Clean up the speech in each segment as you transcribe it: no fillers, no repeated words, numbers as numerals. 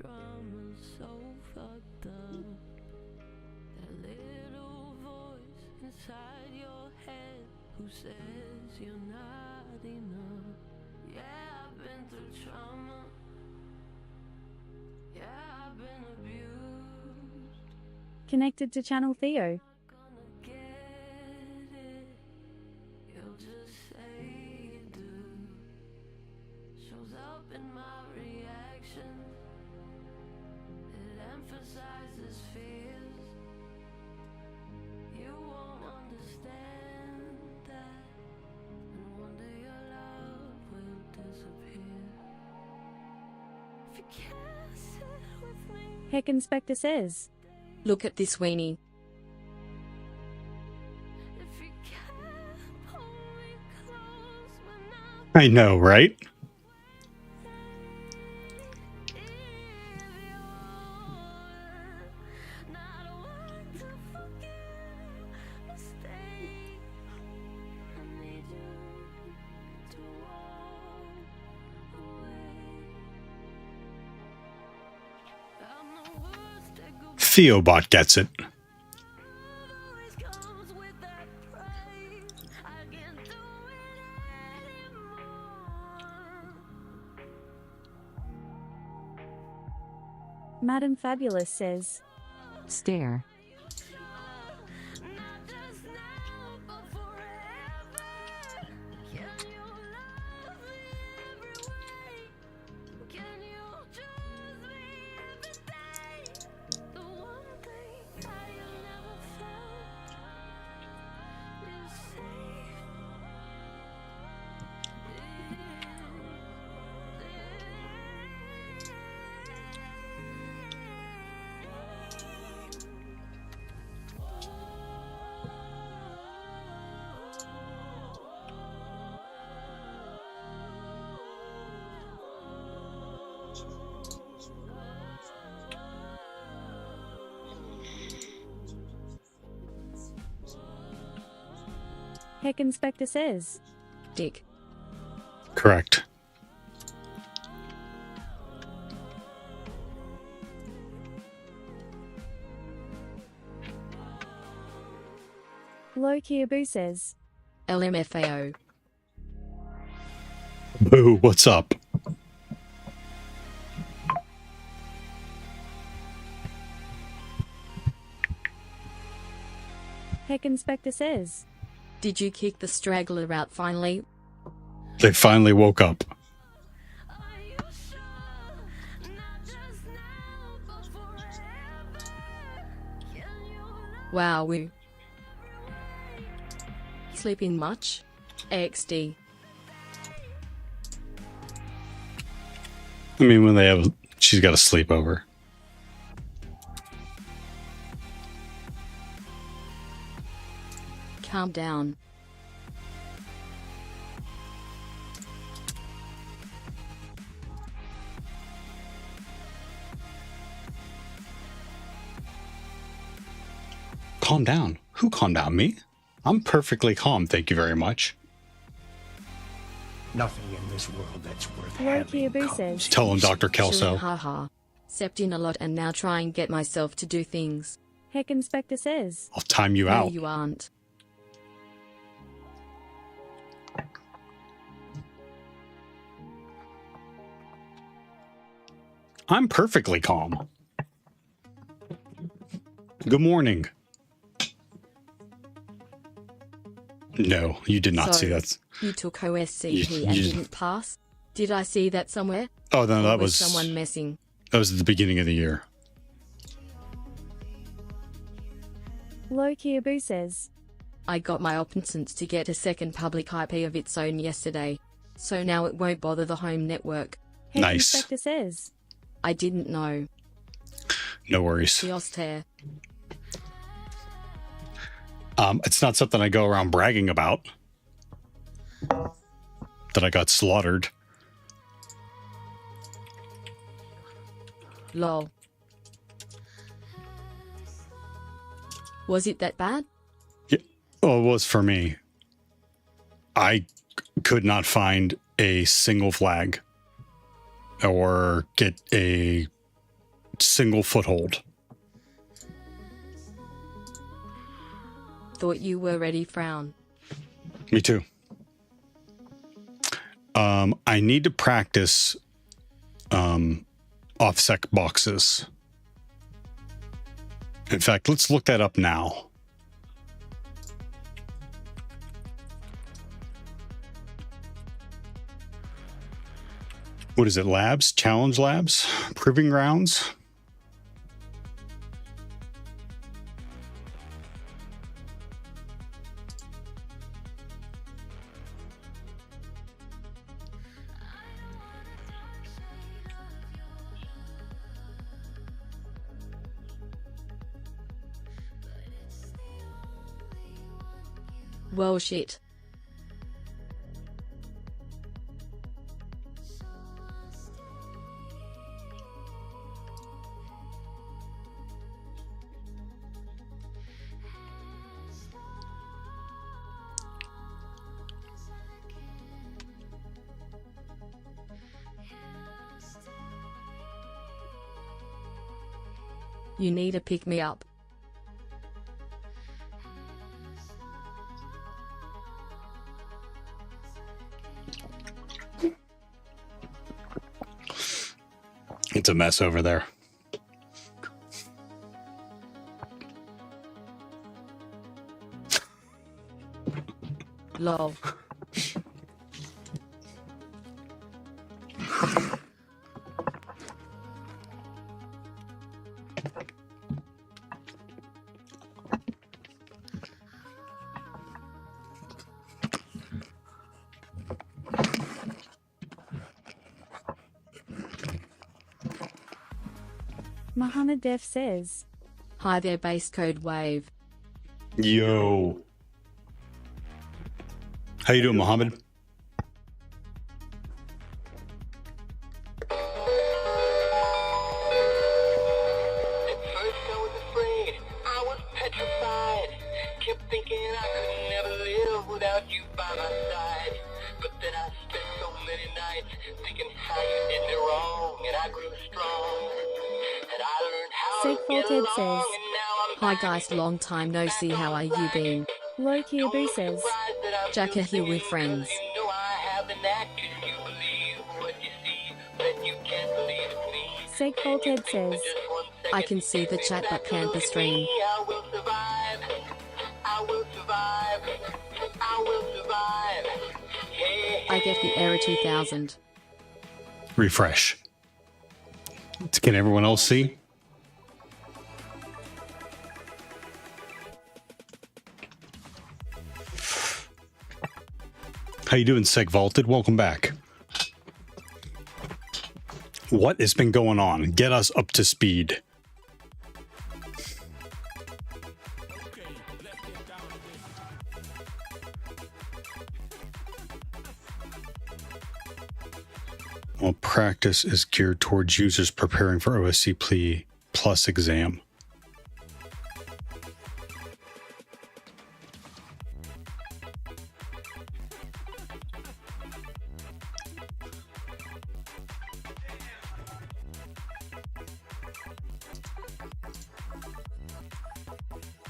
drama's so fucked up. That little voice inside your head who says you're not enough. Yeah, I've been through trauma. Yeah, I've been abused. Connected to Channel Theo. Gonna get it. You'll just say you do. Shows up in my reaction. It emphasizes fears. You won't understand that. And one day your love will disappear. If you can't sit with me. Heck Inspector says. Look at this weenie. If you can't pull me close when I know, right? Theobot gets it. Madam Fabulous says. Stare. Heck Inspector says. Dick. Correct. Low Kiabu says. LMFAO. Boo, what's up? Heck Inspector says. Did you kick the straggler out finally? They finally woke up. Wow, we sleeping much? XD. I mean, when they have, she's got a sleepover. Calm down. Calm down. Who calmed down? Me? I'm perfectly calm, thank you very much. Nothing in this world that's worth Low having. Kiabu says. Tell him, Dr. Kelso. Haha. Stepped in a lot and now try and get myself to do things. Heck Inspector says. I'll time you No, out. you aren't. I'm perfectly calm. Good morning. No, you did not see So, that. You took OSCP and you- didn't pass? Did I see that somewhere? Oh, no, Or that was was someone messing. that was at the beginning of the year. Low Kiabu says. I got my opponents to get a second public IP of its own yesterday. So now it won't bother the home network. Heck Nice. Inspector says. I didn't know. No worries. The Oster. It's not something I go around bragging about. That I got slaughtered. Lol. Was it that bad? Yeah. Oh, it was for me. I could not find a single flag or get a single foothold. Thought you were ready, frown. Me too. I need to practice OffSec boxes. In fact, let's look that up now. What is it? Labs? Challenge labs? Proving grounds? Well, shit. You need to pick me up. It's a mess over there. Lol. Muhammad Def says. Hi there, base code wave. Yo. How you doing, Mohammed? Segfaulted says. Hi guys, long time no see, how are you been? Loki Abu says. Jacka here with friends. Segfaulted says. I can see the chat but can't the stream. I get the error 2000. Refresh. Can everyone else see? How you doing, Seg Vaulted? Welcome back. What has been going on? Get us up to speed. Well, practice is geared towards users preparing for OSCP plus exam.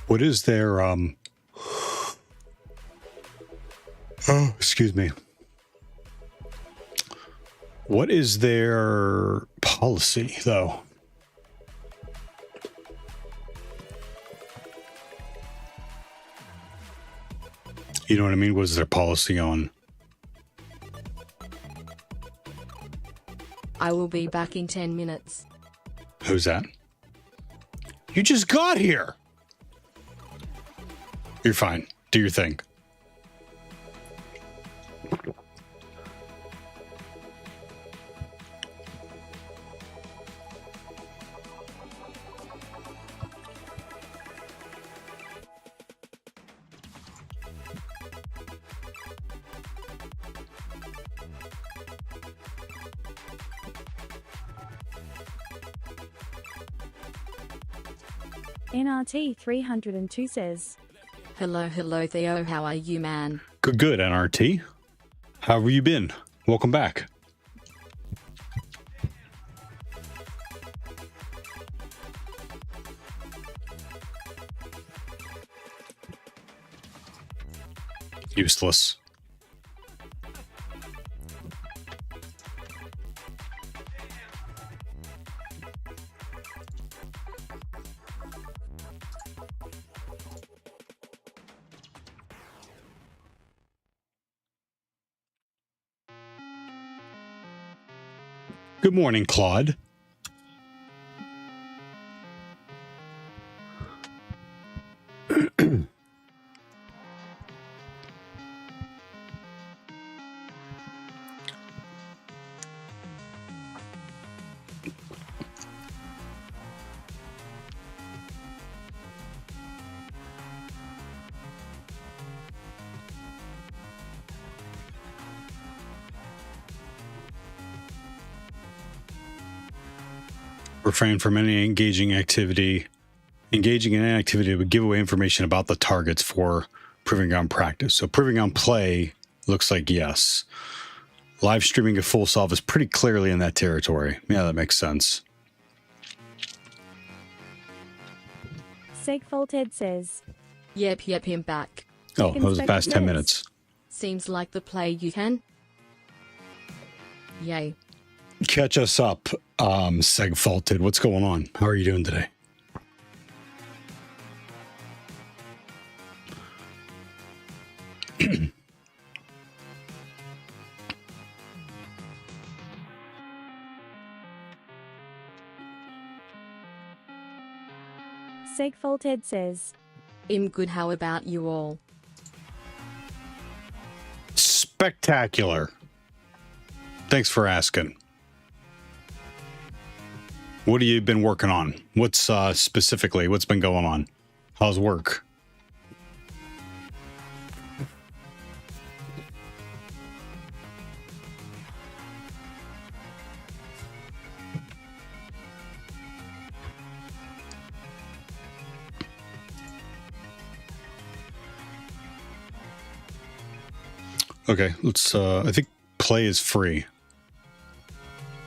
What is their, oh, excuse me. What is their policy, though? You know what I mean? What is their policy on? I will be back in 10 minutes. Who's that? You just got here! You're fine. Do your thing. NRT 302 says. Hello, hello Theo, how are you, man? Good, good, NRT. How have you been? Welcome back. Useless. Good morning, Claude. Refrain from any engaging activity. Engaging in any activity would give away information about the targets for Proving Ground practice. So Proving Ground play looks like yes. Live streaming a full solve is pretty clearly in that territory. Yeah, that makes sense. Segfaulted says. Yep, I'm back. Oh, that was the past 10 minutes. Seems like the play you can. Yay. Catch us up, Segfaulted. What's going on? How are you doing today? Segfaulted says. I'm good, how about you all? Spectacular. Thanks for asking. What have you been working on? What's specifically, what's been going on? How's work? Okay, let's, I think play is free.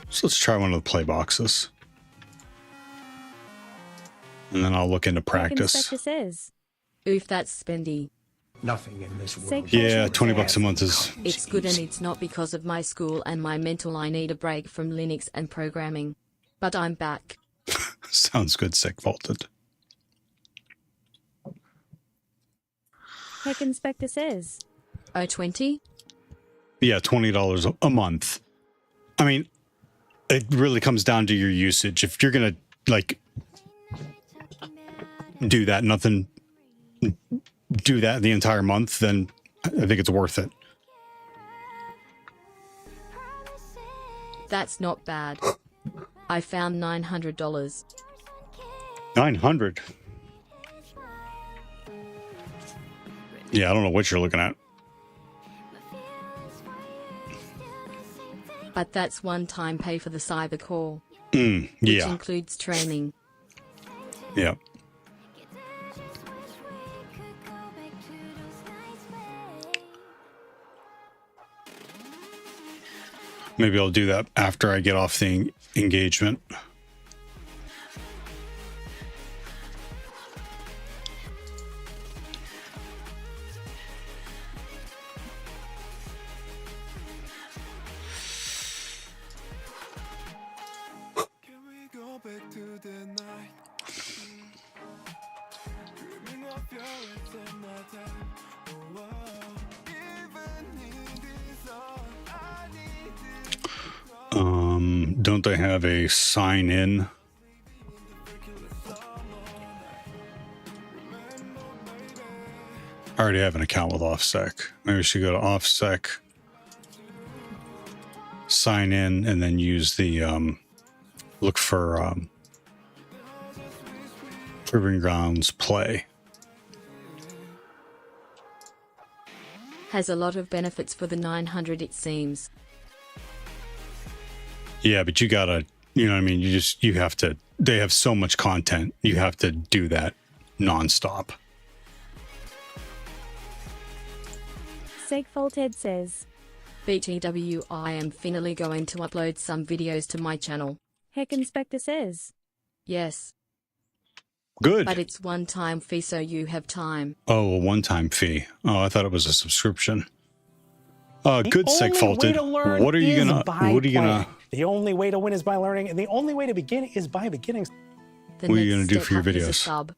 So let's try one of the play boxes. And then I'll look into practice. Says. Oof, that's spendy. Nothing in this world. Segfaulted Yeah, is $20 a worth month is... It's good and it's not because of my school and my mental. I need a break from Linux and programming. But I'm back. Sounds good, Segfaulted. Heck Inspector says. Oh, 20? Yeah, $20 a month. I mean, it really comes down to your usage. If you're going to, like, do that the entire month, then I think it's worth it. That's not bad. I found $900. 900. Yeah, I don't know what you're looking at. But that's one-time pay for the cyber core. Yeah. Which includes training. Yeah. Maybe I'll do that after I get off the engagement. Don't they have a sign in? I already have an account with OffSec. Maybe we should go to OffSec, sign in, and then use the look for Proving Grounds play. Has a lot of benefits for the 900, it seems. Yeah, but you gotta, you know what I mean? You have to, they have so much content. You have to do that nonstop. Segfaulted says. BTW, I am finally going to upload some videos to my channel. Heck Inspector says. Yes. Good. But it's one-time fee, so you have time. Oh, a one-time fee. Oh, I thought it was a subscription. Good, Segfaulted. What are you gonna? The only way to win is by learning, and the only way to begin is by beginning. The What are you next gonna do for your step up is a videos? sub.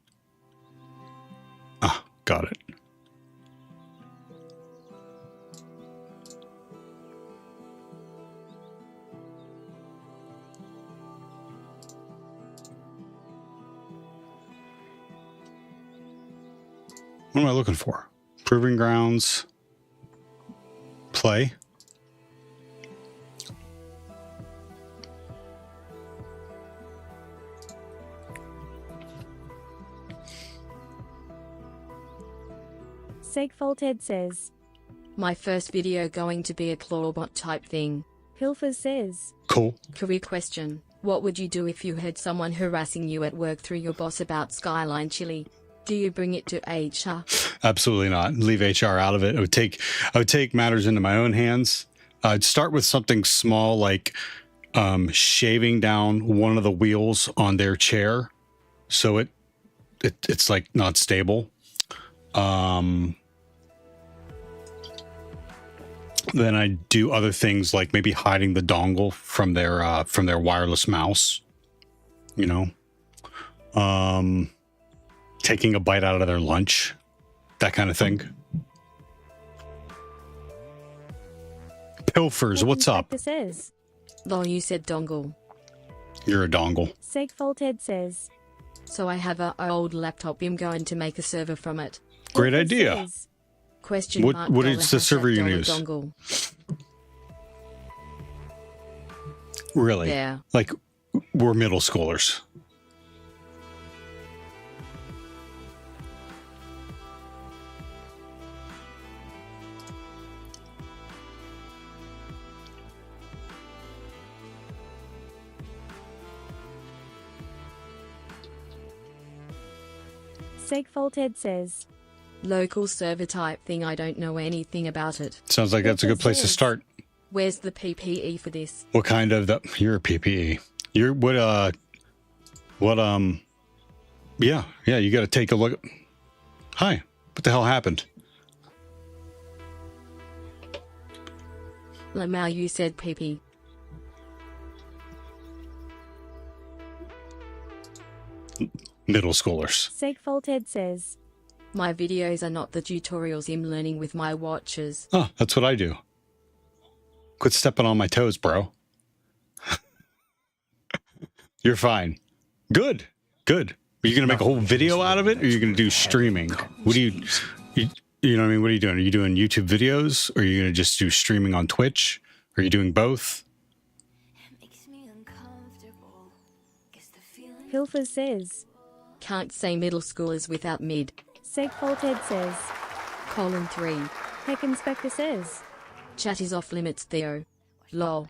Ah, got it. What am I looking for? Proving grounds. Play. Segfaulted says. My first video going to be a clawbot type thing. Pilfer says. Cool. Career question. What would you do if you had someone harassing you at work through your boss about Skyline Chili? Do you bring it to HR? Absolutely not. Leave HR out of it. I would take matters into my own hands. I'd start with something small like shaving down one of the wheels on their chair so it's like not stable. Then I do other things like maybe hiding the dongle from their wireless mouse, you know, taking a bite out of their lunch, that kind of thing. Pilfers, what's up? This is. Though you said dongle. You're a dongle. Segfaulted says. So I have a old laptop. I'm going to make a server from it. Great Pilfer idea. says. Question What- mark. what dollar is the hashtag server you're gonna dollar use? Dongle. Really? Yeah. Like we're middle schoolers. Segfaulted says. Local server type thing. I don't know anything about it. Sounds like that's a good place to start. Where's the PPE for this? What kind of you're a PPE. You're yeah, you got to take a look. Hi. What the hell happened? Lamau, you said PP. Middle schoolers. Segfaulted says. My videos are not the tutorials. I'm learning with my watches. Oh, that's what I do. Quit stepping on my toes, bro. You're fine. Good. Good. Are you going to make a whole video out of it, or are you going to do streaming? What do you know what I mean? What are you doing? Are you doing YouTube videos, or are you going to just do streaming on Twitch? Are you doing both? Pilfer says. Can't say middle schoolers without mid. Segfaulted says. :3. Heck Inspector says. Chat is off limits, Theo. Lol.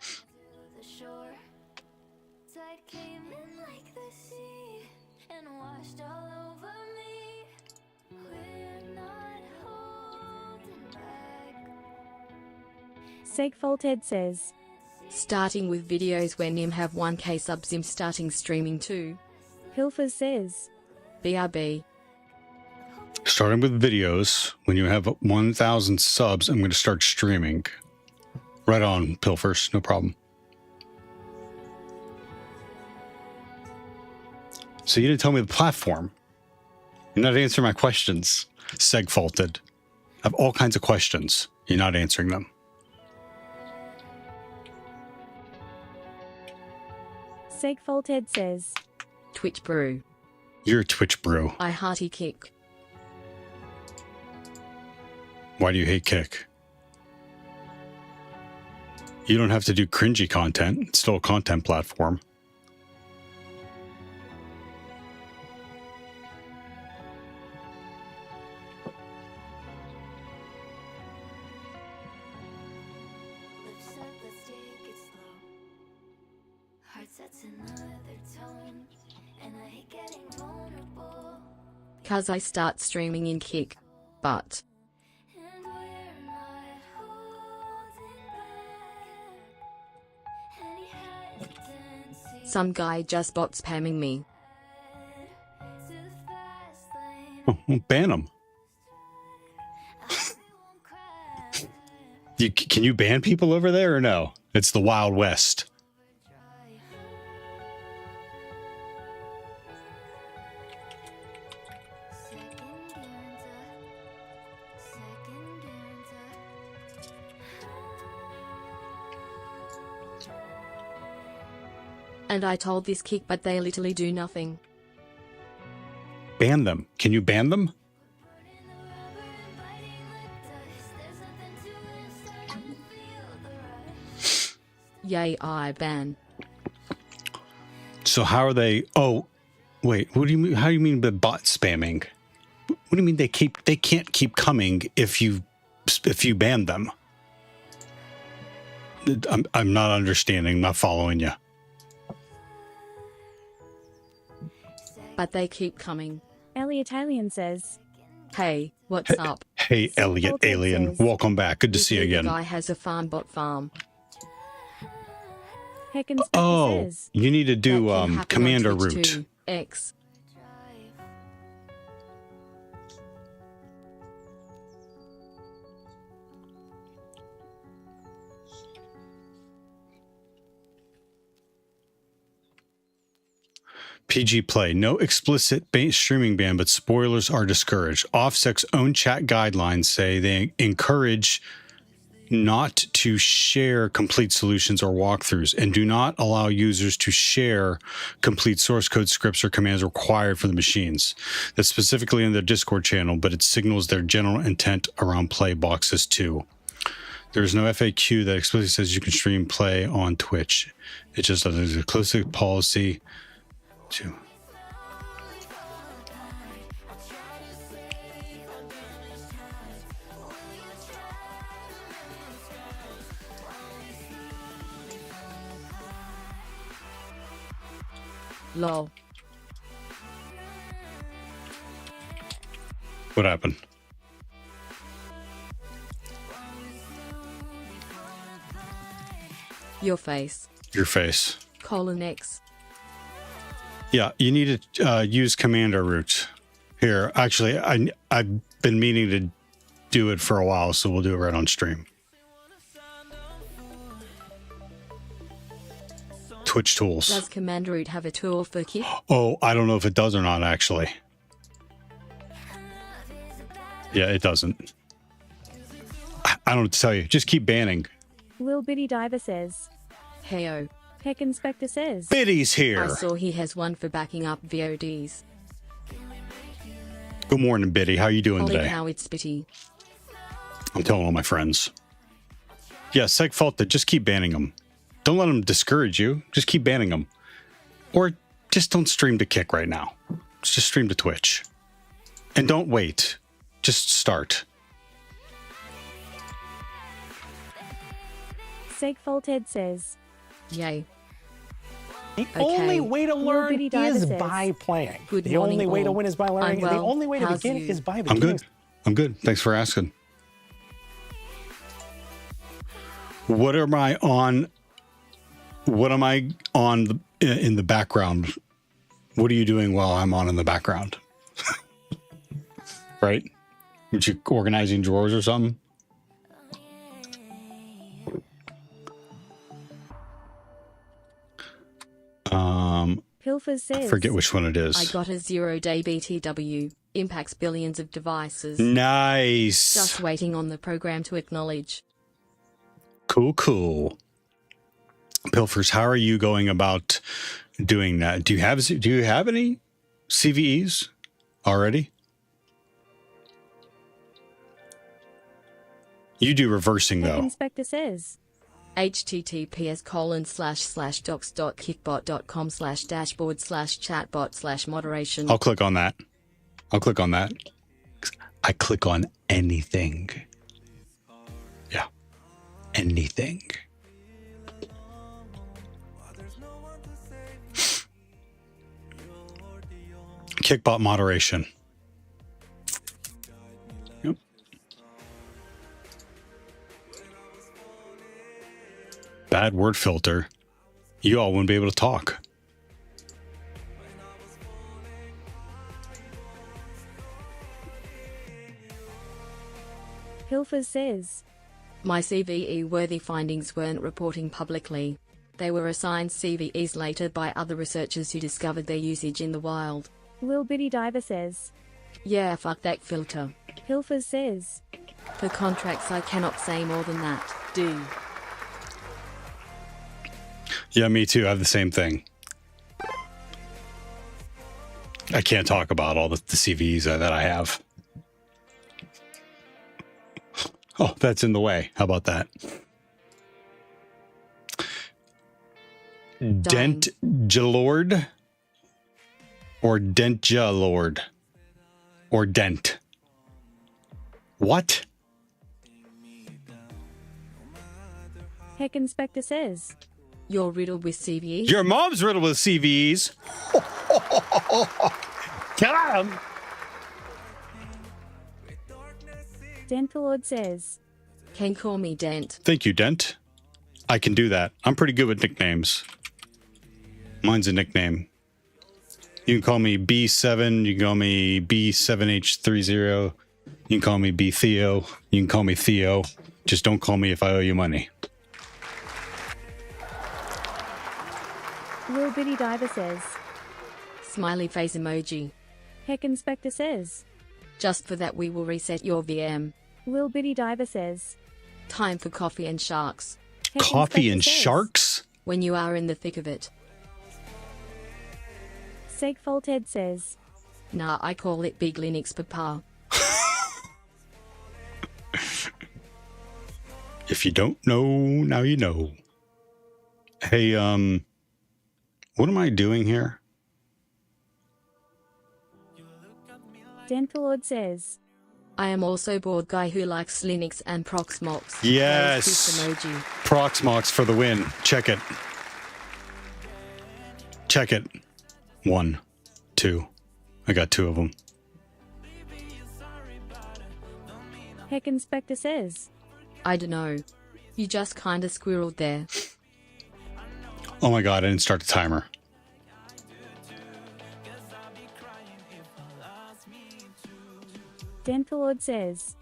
Segfaulted says. Starting with videos when Nim have 1k subs, I'm starting streaming too. Pilfer says. BRB. Starting with videos. When you have 1,000 subs, I'm going to start streaming. Right on, Pilfers. No problem. So you didn't tell me the platform. You're not answering my questions. Segfaulted. I have all kinds of questions. You're not answering them. Segfaulted says. Twitch brew. You're a Twitch bro. I hearty kick. Why do you hate Kick? You don't have to do cringy content. It's still a content platform. Cause I start streaming in Kick. But some guy just bot spamming me. Well, ban them. Can you ban people over there or no? It's the Wild West. And I told this kick, but they literally do nothing. Ban them. Can you ban them? Yay, I ban. So how are they? Oh, wait. What do you mean? How do you mean by bot spamming? What do you mean they can't keep coming if you ban them? I'm not understanding. I'm not following you. But they keep coming. Elliot Alien says. Hey, what's up? Hey, Elliot Alien. Welcome back. Good to see you again. The guy has a farm bot farm. Heck Inspector Oh, says. you need to That do can happen commander on Twitch route. too. X. PG play. No explicit streaming ban, but spoilers are discouraged. OffSec's own chat guidelines say they encourage not to share complete solutions or walkthroughs and do not allow users to share complete source code scripts or commands required for the machines. That's specifically in their Discord channel, but it signals their general intent around play boxes too. There's no FAQ that explicitly says you can stream play on Twitch. It just does a exclusive policy to... Lol. What happened? Your face. Your face. :X. Yeah, you need to use commander route. Here, actually, I've been meaning to do it for a while, so we'll do it right on stream. Twitch tools. Does Commander Root have a tool for kick? Oh, I don't know if it does or not, actually. Yeah, it doesn't. I don't know what to tell you. Just keep banning. Lil Bitty Diver says. Heyo. Heck Inspector says. Biddy's here. I saw he has one for backing up VODs. Good morning, Biddy. How you doing Holy today? cow, it's Spitty. I'm telling all my friends. Yeah, Segfaulted, just keep banning them. Don't let them discourage you. Just keep banning them. Or just don't stream to Kick right now. Just stream to Twitch. And don't wait. Just start. Segfaulted says. Yay. The only way to learn Bitty Diver is says. by playing. Good The only morning, way to all. win is by learning. I'm And the well. only way to How's begin you? is by I'm beginning. good. I'm good. Thanks for asking. What am I on? What am I on in the background? What are you doing while I'm on in the background? Right? Aren't you organizing drawers or something? Pilfers says. I forget which one it is. I got a 0-day BTW. Impacts billions of devices. Nice. Just waiting on the program to acknowledge. Cool, cool. Pilfers, how are you going about doing that? Do you have any CVEs already? You do reversing Heck though. Inspector says. https://docs.kickbot.com/dashboard/chatbot/moderation. I'll click on that. I'll click on that. I click on anything. Yeah. Anything. Kickbot moderation. Yep. Bad word filter. You all wouldn't be able to talk. Pilfer says. My CVE-worthy findings weren't reporting publicly. They were assigned CVEs later by other researchers who discovered their usage in the wild. Lil Bitty Diver says. Yeah, fuck that filter. Pilfer says. For contracts I cannot say more than that, do. Yeah, me too. I have the same thing. I can't talk about all the CVs that I have. Oh, that's in the way. How about that? Dent Jalord or Dent Jalord or Dent. What? Heck Inspector says. You're riddled with CVE? Your mom's riddled with CVEs. Got him. Dentalord says. Can call me Dent. Thank you, Dent. I can do that. I'm pretty good with nicknames. Mine's a nickname. You can call me B7. You can call me B7H30. You can call me B Theo. You can call me Theo. Just don't call me if I owe you money. Lil Bitty Diver says. Smiley face emoji. Heck Inspector says. Just for that we will reset your VM. Lil Bitty Diver says. Time for coffee and sharks. Heck Coffee Inspector and says. sharks? When you are in the thick of it. Segfaulthead says. Nah, I call it Big Linux Papa. If you don't know, now you know. Hey, what am I doing here? Dentalord says. I am also bored guy who likes Linux and Proxmox. Yes. Kiss emoji. Proxmox for the win. Check it. Check it. 1, 2. I got 2 of them. Heck Inspector says. I dunno. You just kinda squirreled there. Oh my god, I didn't start the timer. Dentalord says.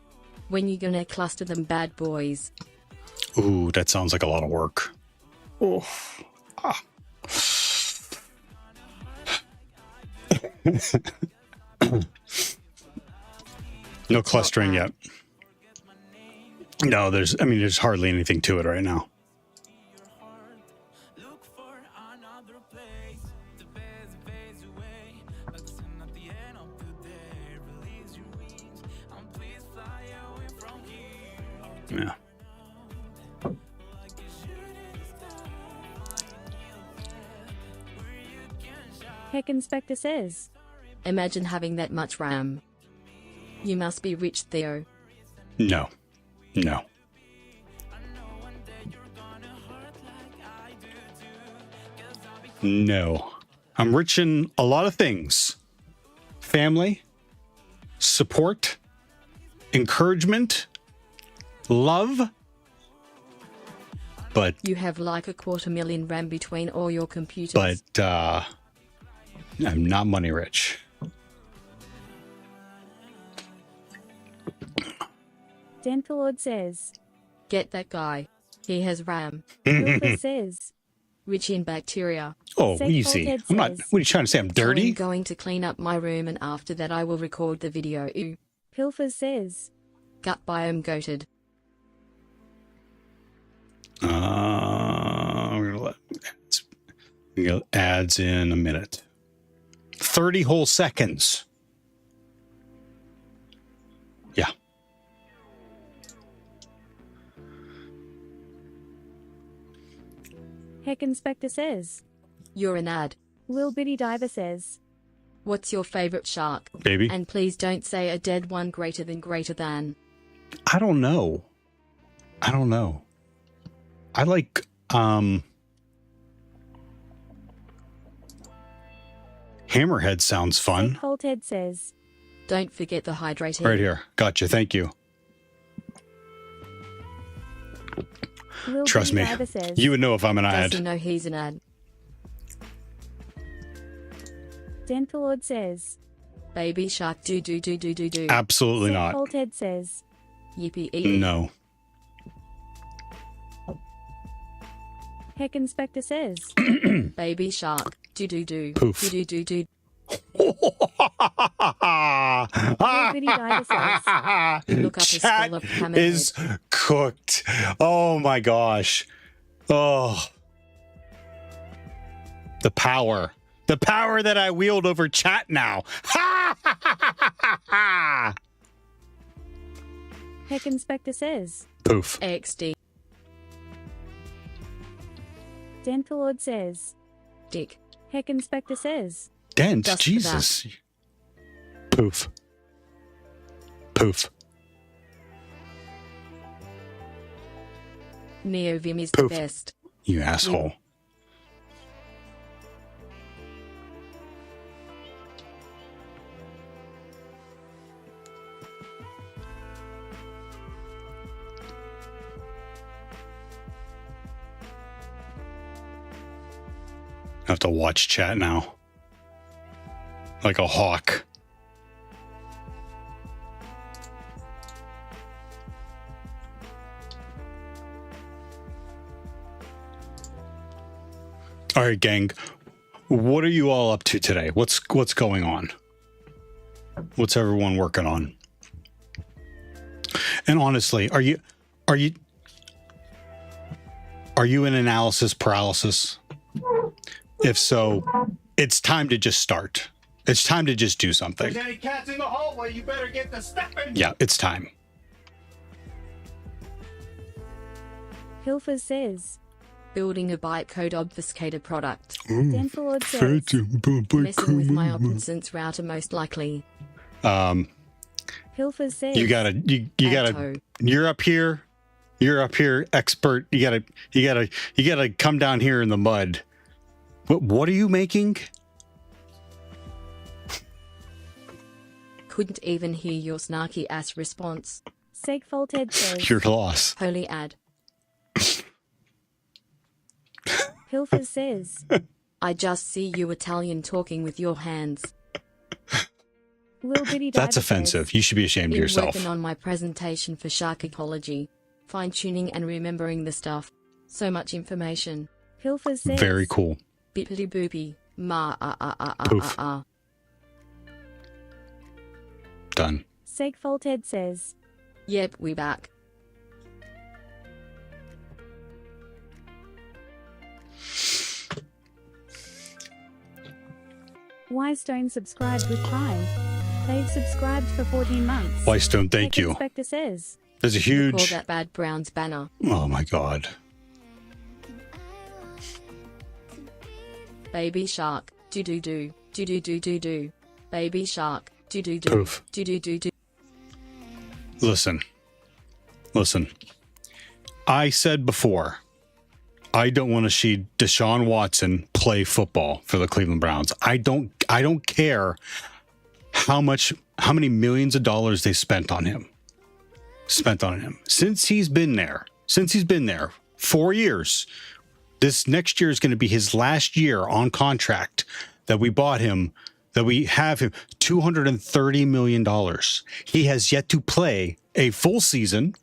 When you gonna cluster them bad boys? Ooh, that sounds like a lot of work. Oh. Ah. No clustering yet. No, there's hardly anything to it right now. Yeah. Heck Inspector says. Imagine having that much RAM. You must be rich, Theo. No. No. No. I'm rich in a lot of things. Family, support, encouragement, love. But You have like 250,000 RAM between all your computers. but I'm not money rich. Dentalord says. Get that guy. He has RAM. Pilfer says. Rich in bacteria. Oh, Segfaulthead easy. I'm not. says. What are you trying to say? I'm I'm dirty? going to clean up my room and after that I will record the video. Ew. Pilfer says. Gut biome goated. We're gonna let ads in a minute. 30 whole seconds. Yeah. Heck Inspector says. You're an ad. Lil Bitty Diver says. What's your favorite shark? Baby. And please don't say a dead one greater than. I don't know. I don't know. I like Hammerhead sounds fun. Segfaulthead says. Don't forget the hydrating. Right here. Gotcha. Thank you. Lil Trust Bitty me. Diver says. You would know if I'm an Does he ad. know he's an ad? Dentalord says. Baby shark do. Absolutely not. Segfaulthead says. Yippee. No. Heck Inspector says. Baby shark. Do. Poof. Do. Bitty Diver says. Look up a Chat skull of hammerhead. is cooked. Oh my gosh. Oh. The power that I wield over chat now. Heck Inspector says. Poof. XD. Dental Lord says. Dick. Heck Inspector says. Dent, Just for Jesus. Poof. Poof. Neovim is Poof. the best. You asshole. I have to watch chat now. Like a hawk. All right, gang. What are you all up to today? What's going on? What's everyone working on? And honestly, are you in analysis paralysis? If so, it's time to just start. It's time to just do something. If there's any cats in the hallway, you better get to stepping. Yeah, it's time. Hilfer says. Building a bytecode obfuscator product. Dental Lord says. Messing with my opposite's router most likely. Hilfer says. You gotta Atto. you're up here, expert. You gotta come down here in the mud. What are you making? Couldn't even hear your snarky ass response. Segfaulted says. Your loss. Holy ad. Hilfer says. I just see you Italian talking with your hands. Will Bitty Diver That's offensive. says. You should be ashamed of Been yourself. working on my presentation for shark ecology. Fine-tuning and remembering the stuff. So much information. Hilfer says. Very cool. Bippity boopy. Poof. Done. Segfaulted says. Yep, we back. Wystone subscribed with Prime. They've subscribed for 14 months. Wystone, thank Heck you. Inspector says. There's a Call huge. that bad Browns banner. Oh my god. Baby shark. Do. Baby shark. Do. Poof. Do. Listen. I said before, I don't want to see Deshaun Watson play football for the Cleveland Browns. I don't care how many millions of dollars they spent on him. Since he's been there 4 years. This next year is going to be his last year on contract that we bought him, that we have him $230 million. He has yet to play a full season,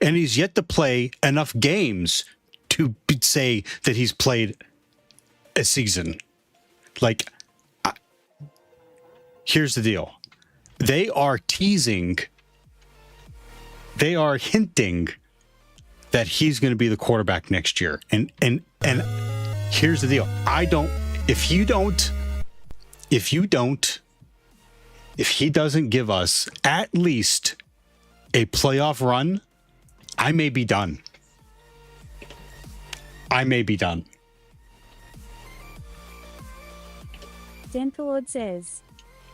and he's yet to play enough games to say that he's played a season. Like, here's the deal. They are hinting that he's going to be the quarterback next year. And here's the deal. If he doesn't give us at least a playoff run, I may be done. Dental Lord says.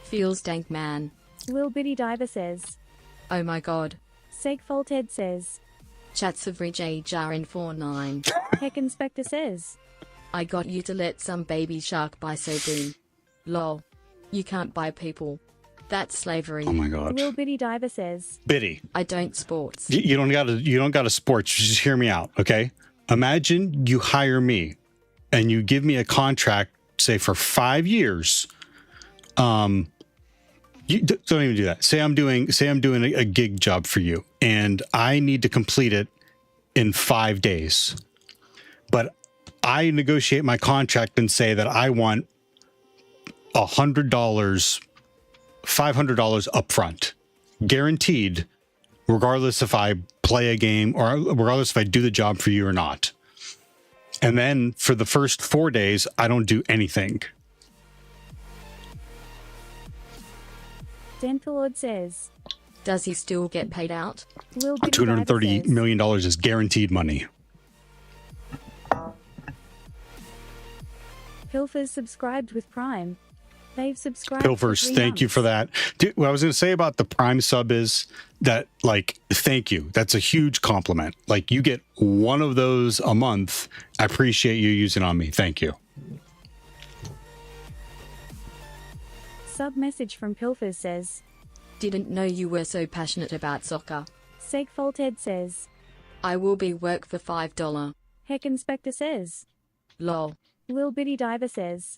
Feels dank, man. Will Bitty Diver says. Oh my god. Segfaulted says. Chats average age are in 49. Heck Inspector says. I got you to let some baby shark buy soybean. Lol. You can't buy people. That's slavery. Oh my god. Will Bitty Diver says. Biddy, I don't sports. you don't got to sports. Just hear me out, okay? Imagine you hire me and you give me a contract, say for 5 years, Don't even do that. Say I'm doing a gig job for you, and I need to complete it in 5 days. But I negotiate my contract and say that I want $100, $500 upfront, guaranteed, regardless if I play a game or regardless if I do the job for you or not. And then for the first 4 days, I don't do anything. Dentalord says, Does he still get paid out? Will Bitty $230 says, million is guaranteed money. Pilfers subscribed with Prime. They've subscribed. Pilfers, thank you for that. Dude, what I was going to say about the Prime sub is that, like, thank you. That's a huge compliment. Like, you get one of those a month. I appreciate you using on me. Thank you. Sub message from Pilfers says, Didn't know you were so passionate about soccer. Segfaulted says, I will be work for $5. Heck Inspector says, Lol. Lil Bitty Diver says,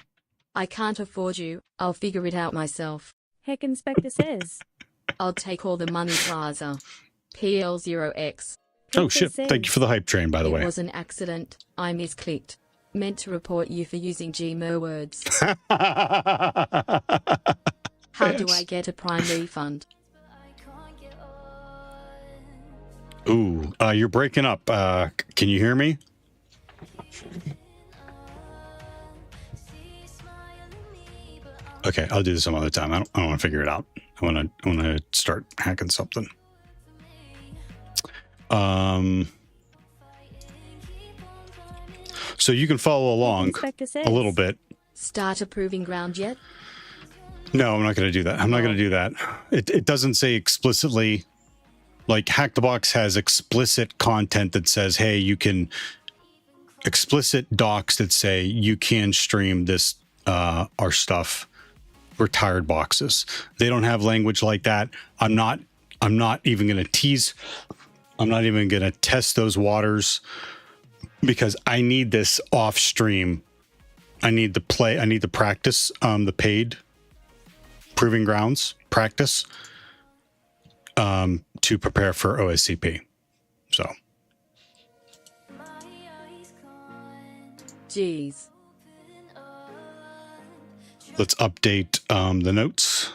I can't afford you. I'll figure it out myself. Heck Inspector says, I'll take all the money, Plaza. PL0X. Oh, shit. Thank you for the hype train, by the way. It was an accident. I misclicked. Meant to report you for using GMO words. How do I get a Prime refund? Ooh, you're breaking up. Can you hear me? Okay, I'll do this some other time. I don't want to figure it out. I want to start hacking something. So you can follow along a little bit. Start a proving ground yet? No, I'm not going to do that. I'm not going to do that. It doesn't say explicitly. Like, Hack the Box has explicit content that says, hey, you can, explicit docs that say you can stream this, our stuff, retired boxes. They don't have language like that. I'm not even going to tease. I'm not even going to test those waters because I need this off stream. I need the play. I need the practice, the paid proving grounds practice, to prepare for OSCP. So. Jeez. Let's update the notes.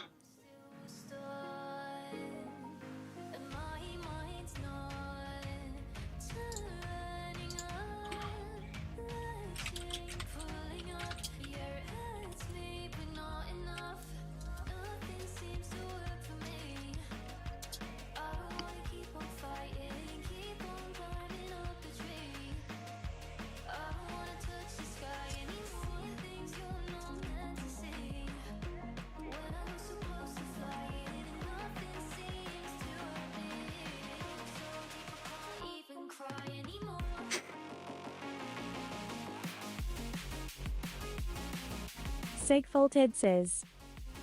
Segfaulted says,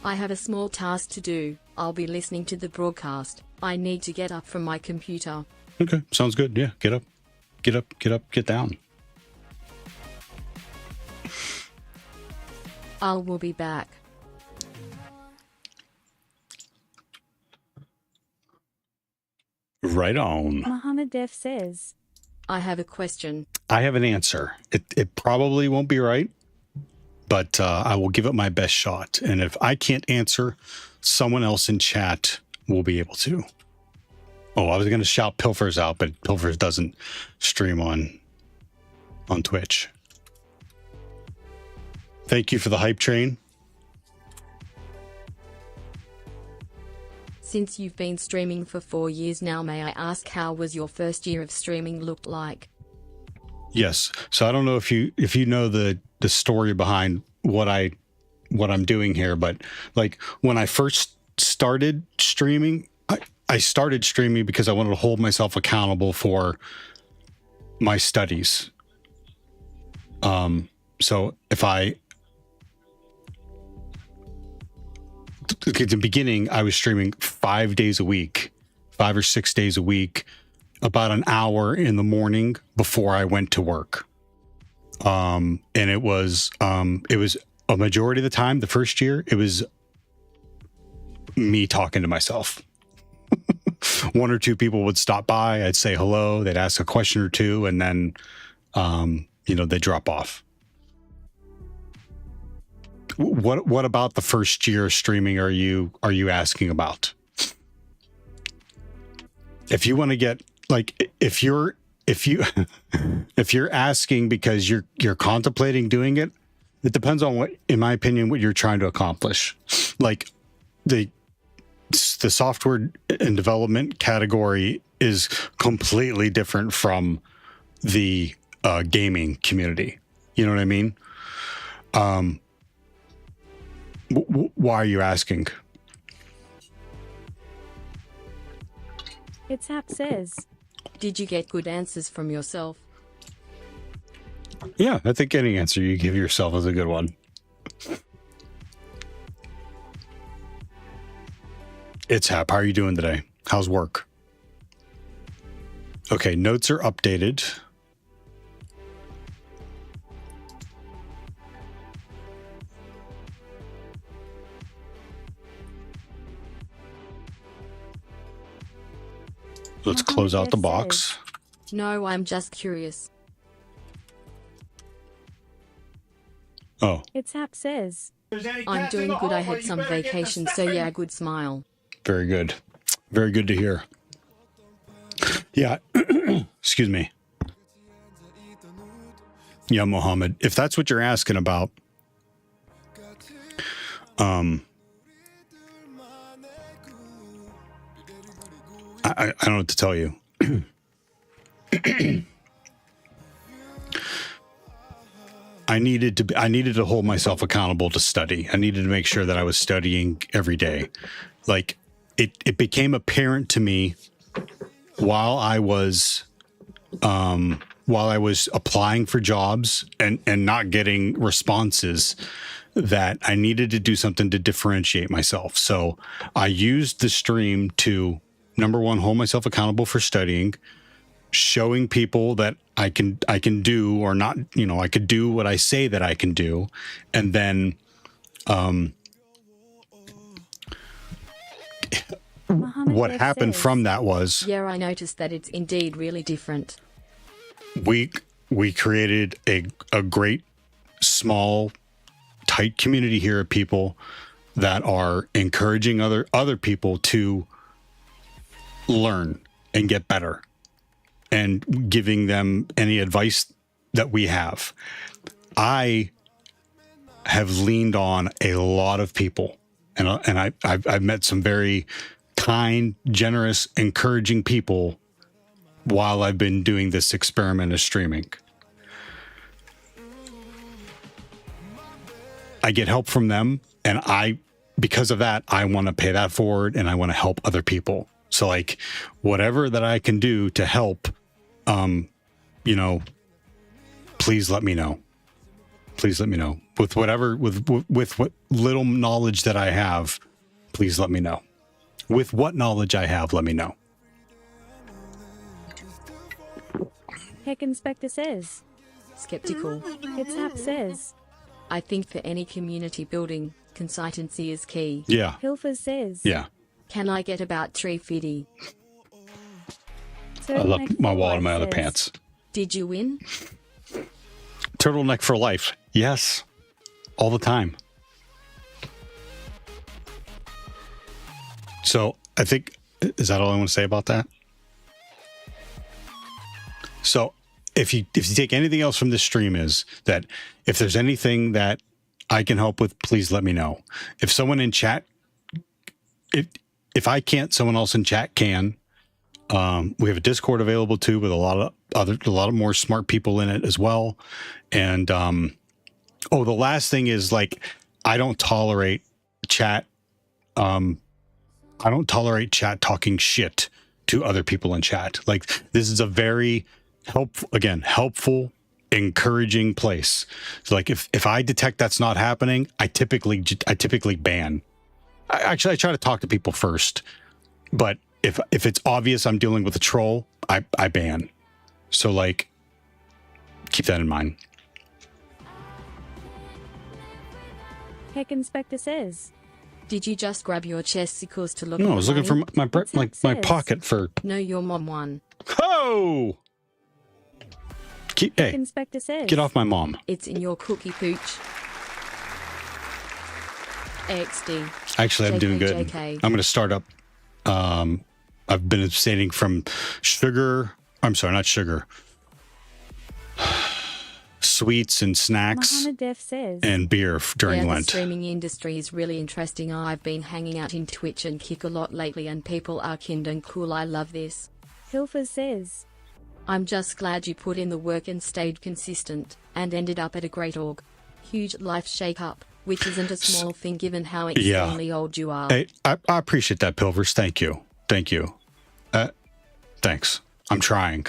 I have a small task to do. I'll be listening to the broadcast. I need to get up from my computer. Okay, sounds good. Yeah, get up, get up, get up, get down. I will be back. Right on. Muhammad Def says, I have a question. I have an answer. It probably won't be right, but I will give it my best shot. And if I can't answer, someone else in chat will be able to. Oh, I was going to shout Pilfers out, but Pilfers doesn't stream on Twitch. Thank you for the hype train. Since you've been streaming for 4 years now, may I ask how was your first year of streaming looked like? Yes. So I don't know if you know the story behind what I'm doing here, but like when I first started streaming, I started streaming because I wanted to hold myself accountable for my studies. So if at the beginning, I was streaming 5 days a week, 5 or 6 days a week, about an hour in the morning before I went to work. And it was a majority of the time, the first year, it was me talking to myself. One or two people would stop by. I'd say hello. They'd ask a question or two, and then, they drop off. What about the first year of streaming are you asking about? If you want to get if you're asking because you're contemplating doing it, it depends on what, in my opinion, what you're trying to accomplish. Like the software and development category is completely different from the gaming community. You know what I mean? Why are you asking? It's Hap says. Did you get good answers from yourself? Yeah, I think any answer you give yourself is a good one. It's Hap. How are you doing today? How's work? Okay, notes are updated. Let's close out the box. No, I'm just curious. Oh. It's Hap says. I'm doing good. I had some vacation, so yeah, good smile. Very good. Very good to hear. Yeah. Excuse me. Yeah, Mohammed, if that's what you're asking about, I don't know what to tell you. I needed to hold myself accountable to study. I needed to make sure that I was studying every day. Like it became apparent to me while I was applying for jobs and not getting responses that I needed to do something to differentiate myself. So I used the stream to, number one, hold myself accountable for studying, showing people that I can do or not, I could do what I say that I can do. And then, what happened from that was, yeah, I noticed that it's indeed really different. We created a great, small, tight community here of people that are encouraging other people to learn and get better, and giving them any advice that we have. I have leaned on a lot of people, and I've met some very kind, generous, encouraging people while I've been doing this experiment of streaming. I get help from them, and because of that, I want to pay that forward, and I want to help other people. So like whatever that I can do to help, please let me know. Please let me know. With what little knowledge that I have, please let me know. With what knowledge I have, let me know. Heck Inspector says. Skeptical. It's Hap says. I think for any community building, consistency is key. Yeah. Hilfer says. Yeah. Can I get about 350? I left my wallet in my other pants. Did you win? Turtleneck for life. Yes. All the time. So I think, is that all I want to say about that? So if you take anything else from this stream, is that if there's anything that I can help with, please let me know. If someone in chat, if I can't, someone else in chat can. We have a Discord available too, with a lot of more smart people in it as well. And the last thing is, like, I don't tolerate chat. I don't tolerate chat talking shit to other people in chat. Like, this is a very helpful, encouraging place. So like if I detect that's not happening, I typically ban. I try to talk to people first, but if it's obvious I'm dealing with a troll, I ban. So like, keep that in mind. Heck Inspector says. Did you just grab your chesticles to look? No, at I was looking for my pocket for. No, your mom won. Oh! Hey, Inspector says. get off my mom. It's in your cookie pooch. XD. Actually, I'm doing good. JK. I'm going to start up. I've been abstaining from sugar. I'm sorry, not sugar. Sweets and snacks Mohammed Def says. and beer during The Lent. streaming industry is really interesting. I've been hanging out in Twitch and Kick a lot lately, and people are kind and cool. I love this. Hilfer says. I'm just glad you put in the work and stayed consistent, and ended up at a great org. Huge life shake-up, which isn't a small thing given how extremely old you are. Hey, I appreciate that, Pilvers. Thank you. Thank you. Thanks. I'm trying.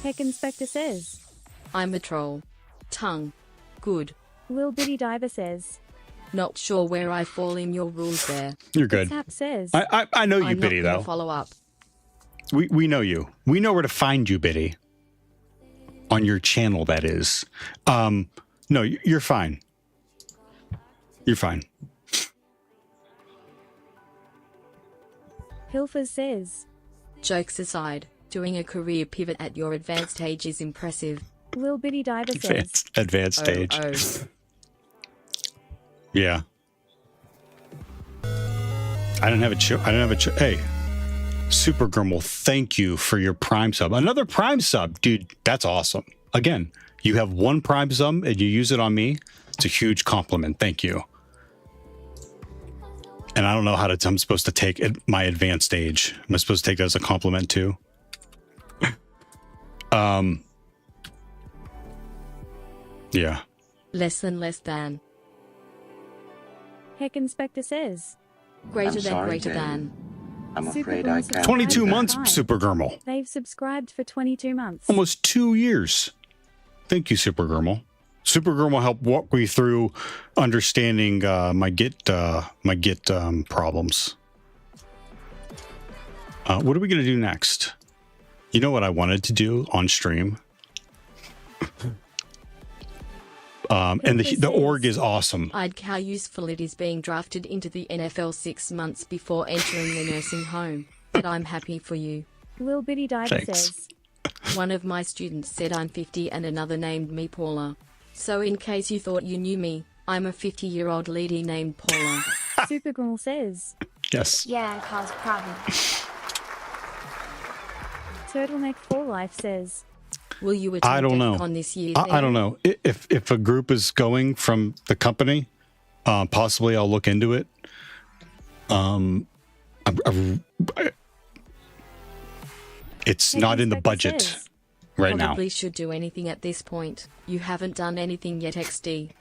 Heck Inspector says. I'm a troll. Tongue. Good. Lil Bitty Diver says. Not sure where I fall in your rules there. You're good. Tap says. I know you, I'm Biddy, not gonna though. follow up. We know you. We know where to find you, Biddy. On your channel, that is. No, you're fine. You're fine. Hilfer says. Jokes aside, doing a career pivot at your advanced age is impressive. Lil Bitty Diver says. Advanced stage. Oh. Yeah. I don't have a Hey, Super Grumble, thank you for your Prime sub. Another Prime sub, dude. That's awesome. Again, you have one Prime sub and you use it on me. It's a huge compliment. Thank you. And I don't know I'm supposed to take my advanced age. Am I supposed to take that as a compliment too? Yeah. Less than. Heck Inspector says. Greater I'm than, sorry, greater Dave. than. I'm Super afraid Bowl I subscribed can't. 22 for months, Prime. Super Grumble. They've subscribed for 22 months. Almost 2 years. Thank you, Super Grumble. Super Grumble helped walk me through understanding my Git problems. What are we going to do next? You know what I wanted to do on stream? And the org is awesome. I'd how useful it is being drafted into the NFL 6 months before entering the nursing home. But I'm happy for you. Lil Bitty Diver Thanks. says. One of my students said I'm 50 and another named me Paula. So in case you thought you knew me, I'm a 50-year-old lady named Paula. Super Grummel says. Yes. Yeah, cause problems. Turtleneck for Life says. Will you attend I don't know. on this year's I don't know. If a group is going from the company, possibly I'll look into it. It's not in the budget right now. Probably should do anything at this point. You haven't done anything yet, XD.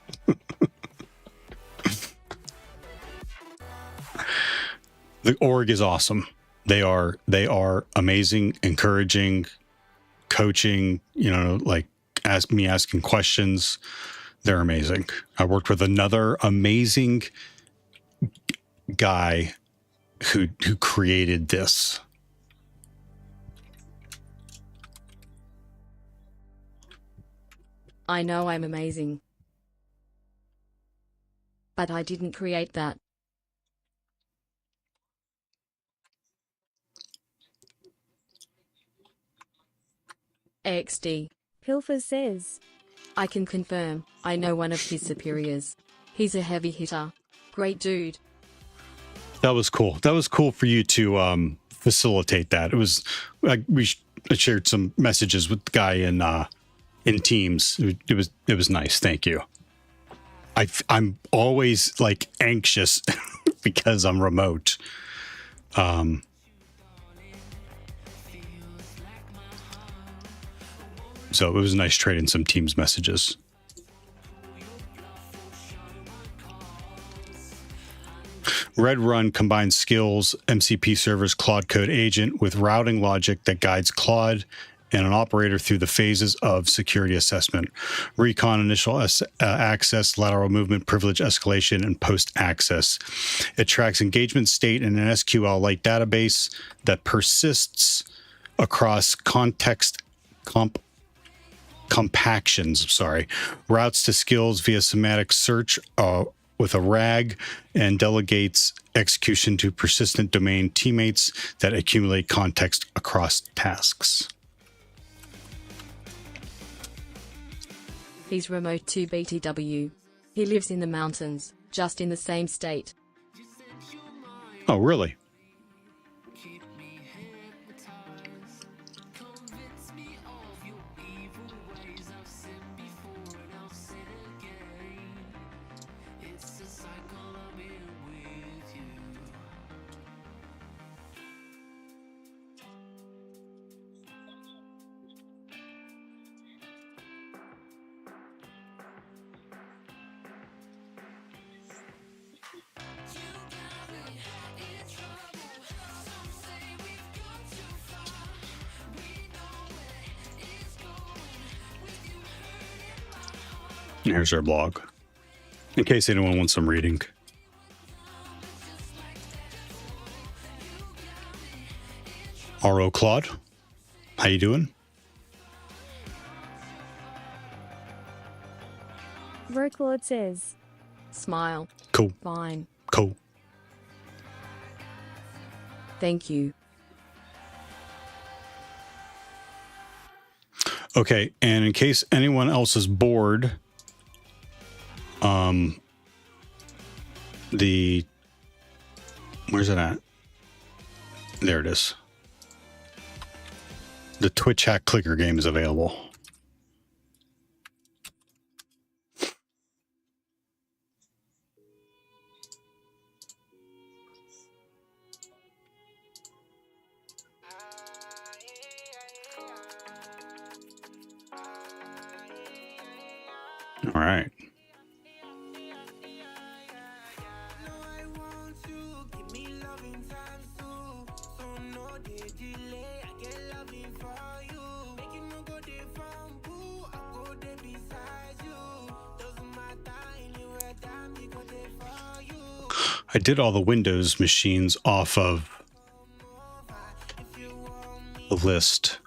The org is awesome. They are amazing, encouraging, coaching, like asking questions. They're amazing. I worked with another amazing guy who created this. I know I'm amazing. But I didn't create that. XD. Pilfer says. I can confirm, I know one of his superiors. He's a heavy hitter. Great dude. That was cool. That was cool for you to facilitate that. It was like I shared some messages with the guy in Teams. It was nice. Thank you. I'm always like anxious because I'm remote. So it was nice trading some Teams messages. Red Run combines skills, MCP server's Claude Code agent with routing logic that guides Claude and an operator through the phases of security assessment, recon, initial access, lateral movement, privilege escalation, and post-access. It tracks engagement state in an SQL-like database that persists across context compactions, routes to skills via semantic search with a RAG, and delegates execution to persistent domain teammates that accumulate context across tasks. He's remote to BTW. He lives in the mountains, just in the same state. Oh, really? Here's our blog, in case anyone wants some reading. R.O. Claude, how you doing? Claude says, Smile. Cool. Fine. Cool. Thank you. Okay, and in case anyone else is bored, where's it at? There it is. The Twitch hack clicker game is available. All right. I did all the Windows machines off of the list.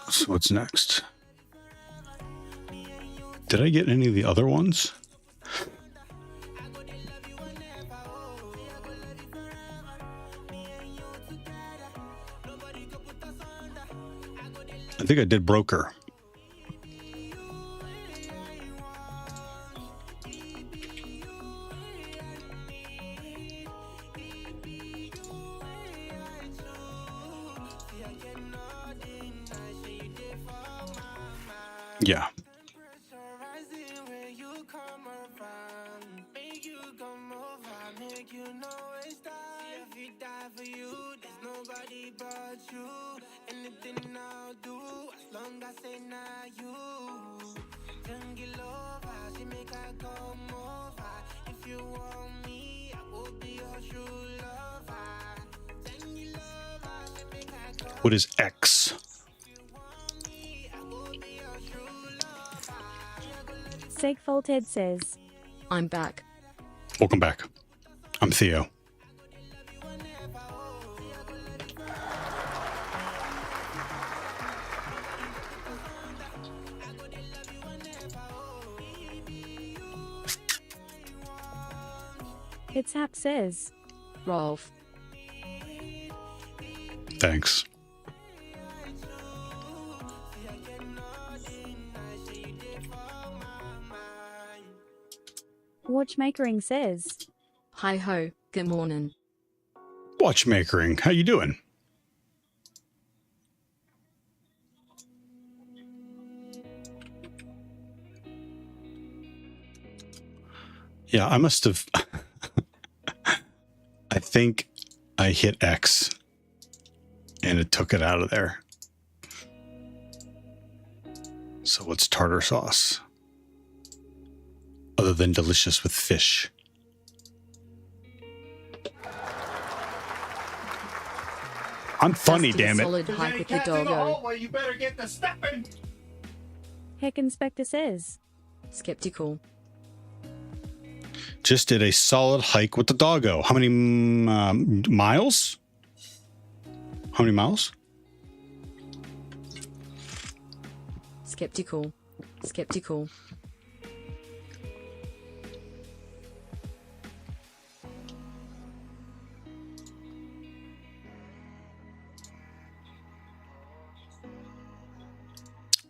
So what's next? Did I get any of the other ones? I think I did broker. Yeah. What is X? Segfaulted says, I'm back. Welcome back. I'm Theo. It's Hap says, Rolf. Thanks. Watchmakering says, Hi ho, good morning. Watchmakering, how you doing? Yeah, I must have... I think I hit X and it took it out of there. So what's tartar sauce? Other than delicious with fish. I'm funny, Just do a damn it. solid hike with your doggo. You better get the stepping. Heck Inspector says, Skeptical. Just did a solid hike with the doggo. How many miles? How many miles? Skeptical. Skeptical.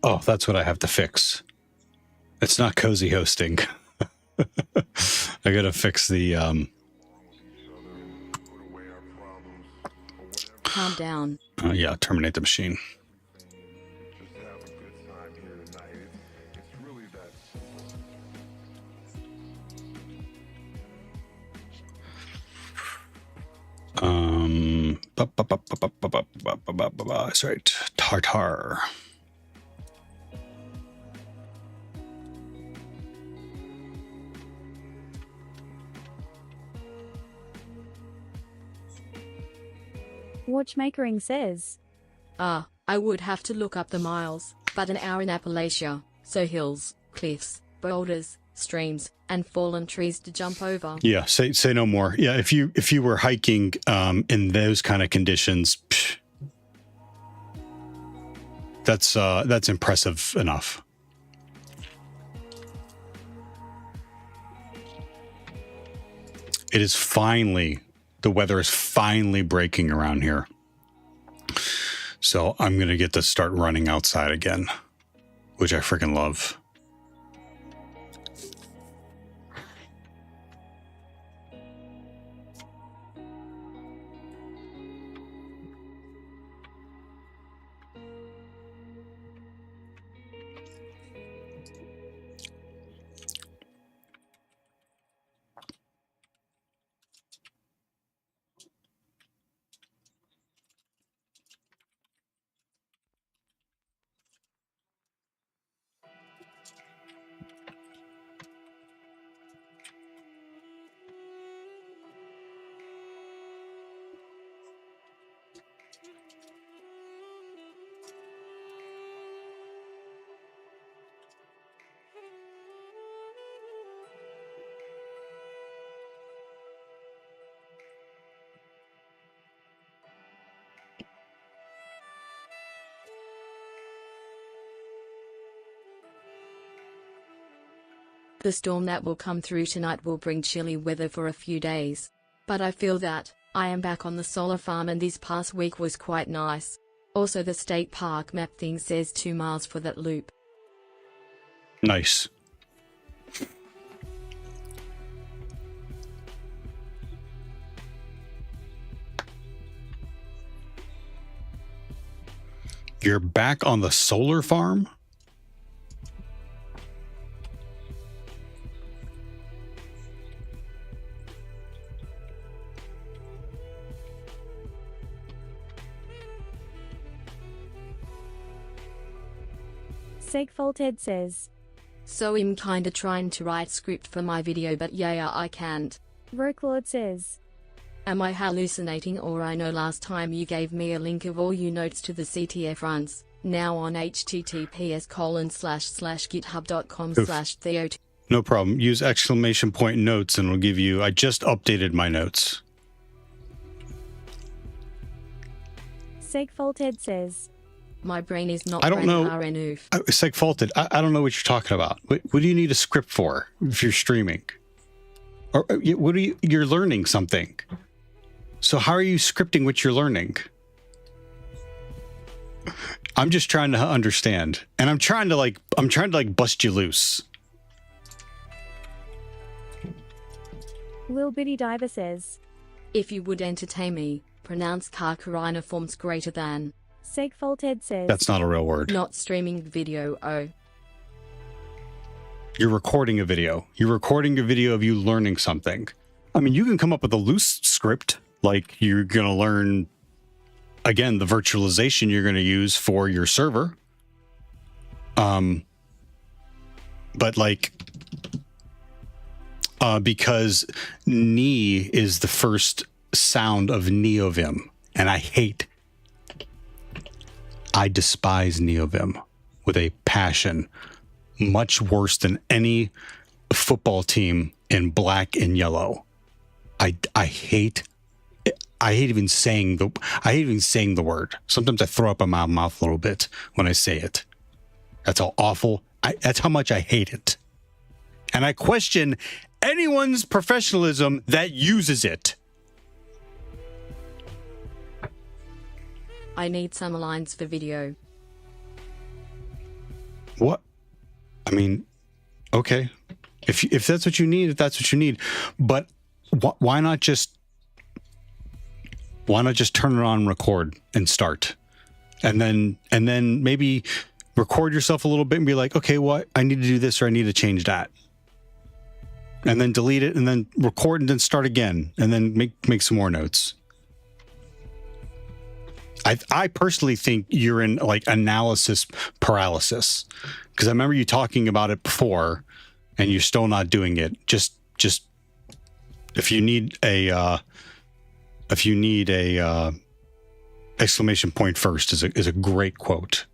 Oh, that's what I have to fix. It's not cozy hosting. I gotta fix the Calm down. yeah, terminate the machine. That's right. Tartar. Watchmakering says. Ah, I would have to look up the miles, but an hour in Appalachia, so hills, cliffs, boulders, streams, and fallen trees to jump over. Yeah, say no more. Yeah, if you were hiking in those kind of conditions, that's impressive enough. It is finally, the weather is finally breaking around here. So I'm going to get to start running outside again, which I freaking love. The storm that will come through tonight will bring chilly weather for a few days. But I feel that I am back on the solar farm and this past week was quite nice. Also the state park map thing says 2 miles for that loop. Nice. You're back on the solar farm? Segfaulted says. So I'm kinda trying to write script for my video but yeah I can't. Rokelord says. Am I hallucinating or I know last time you gave me a link of all your notes to the CTF runs, now on https://github.com/theo. No problem. Use exclamation point notes and we'll give you, I just updated my notes. Segfaulted says. My brain is not I don't know. Segfaulted. I don't know what you're talking about. What do you need a script for if you're streaming? Or what are you're learning something? So how are you scripting what you're learning? I'm just trying to understand. And I'm trying to bust you loose. Lil Bitty Diver says. If you would entertain me, pronounce Karkarina forms greater than. Segfaulted says. That's not a real word. Not streaming video, oh. You're recording a video. You're recording a video of you learning something. I mean, you can come up with a loose script, like you're going to learn, again, the virtualization you're going to use for your server. But like, because Ni is the first sound of NeoVim, and I despise NeoVim with a passion, much worse than any football team in black and yellow. I hate even saying the word. Sometimes I throw up in my mouth a little bit when I say it. That's how awful. That's how much I hate it. And I question anyone's professionalism that uses it. I need some lines for video. What? I mean, okay. If that's what you need, that's what you need. But why not just turn it on, record, and start, and then maybe record yourself a little bit and be like, okay, what I need to do this or I need to change that, and then delete it and then record and then start again and then make some more notes. I personally think you're in like analysis paralysis, because I remember you talking about it before and you're still not doing it. Just if you need a exclamation point first is a great quote.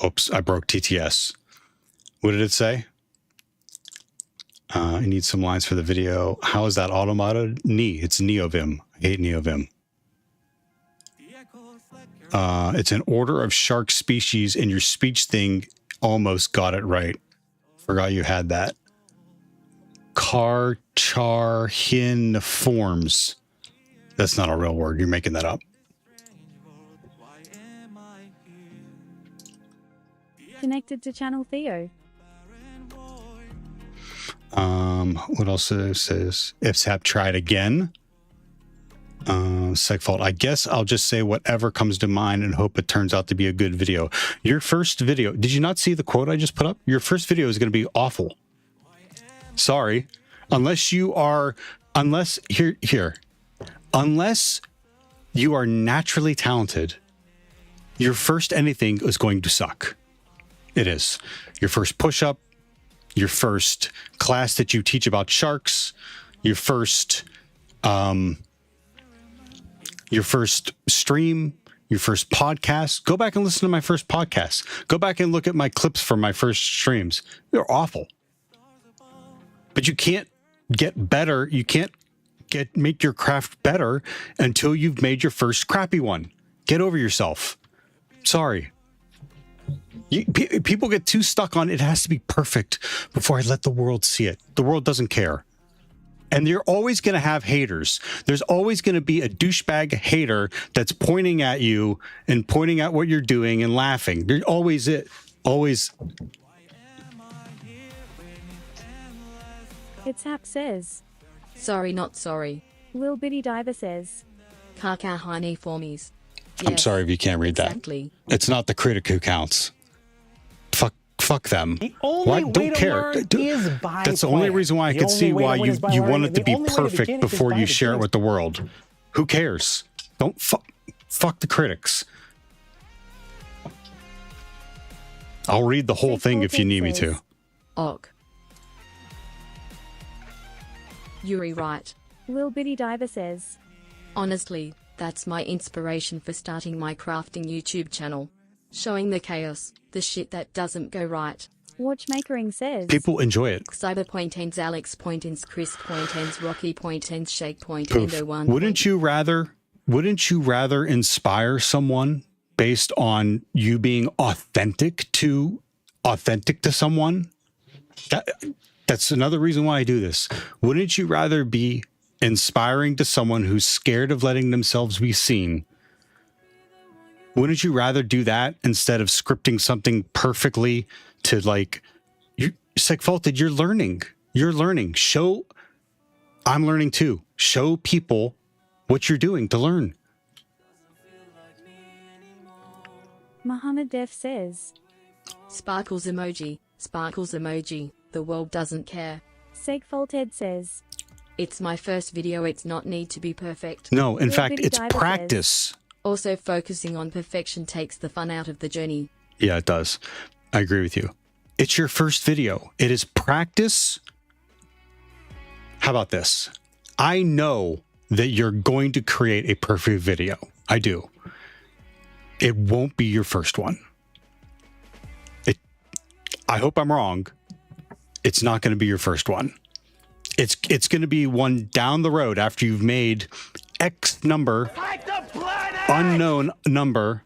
Oops, I broke TTS. What did it say? I need some lines for the video. How is that automated? It's NeoVim. I hate NeoVim. It's an order of shark species, and your speech thing almost got it right. Forgot you had that. Carcharhiniforms. That's not a real word. You're making that up. Connected to channel Theo. What else says? If Sap tried again. Segfault. I guess I'll just say whatever comes to mind and hope it turns out to be a good video. Your first video. Did you not see the quote I just put up? Your first video is going to be awful. Sorry. Unless you are naturally talented, your first anything is going to suck. It is. Your first push-up, your first class that you teach about sharks, your first stream, your first podcast. Go back and listen to my first podcast. Go back and look at my clips from my first streams. They're awful. But you can't get better. You can't make your craft better until you've made your first crappy one. Get over yourself. Sorry. People get too stuck on it has to be perfect before I let the world see it. The world doesn't care. And you're always going to have haters. There's always going to be a douchebag hater that's pointing at you and pointing at what you're doing and laughing. There's always it. Always. It's Hap says. Sorry, not sorry. Lil Bitty Diver says. Carcharhiniformes. I'm sorry if you can't read that. Exactly. It's not the critic who counts. Fuck them. The only way Don't to care. learn is by That's the only playing. reason why I The could only see way to why win is by you learning. want it to The be only way to perfect begin is before by you the share it beginning. with the world. Who cares? Don't fuck the critics. I'll read the whole thing if you need me to. Ok. Yuri right. Lil Bitty Diver says. Honestly, that's my inspiration for starting my crafting YouTube channel. Showing the chaos, the shit that doesn't go right. Watchmakering says. People enjoy it. Cyber Pointens, Alex Pointens, Chris Pointens, Rocky Pointens, Shake Poof. Pointendo one. Wouldn't you rather inspire someone based on you being authentic to someone? That's another reason why I do this. Wouldn't you rather be inspiring to someone who's scared of letting themselves be seen? Wouldn't you rather do that instead of scripting something perfectly to like, you're faulted. You're learning. I'm learning too. Show people what you're doing to learn. Muhammad Def says. Sparkles emoji, the world doesn't care. Segfaulted says. It's my first video, it's not need to be perfect. No, in Lil fact, Bitty it's Diver practice. Also focusing on perfection takes the fun out of the journey. Yeah, it does. I agree with you. It's your first video. It is practice. How about this? I know that you're going to create a perfect video. I do. It won't be your first one. I hope I'm wrong. It's not going to be your first one. It's going to be one down the road after you've made X number, unknown number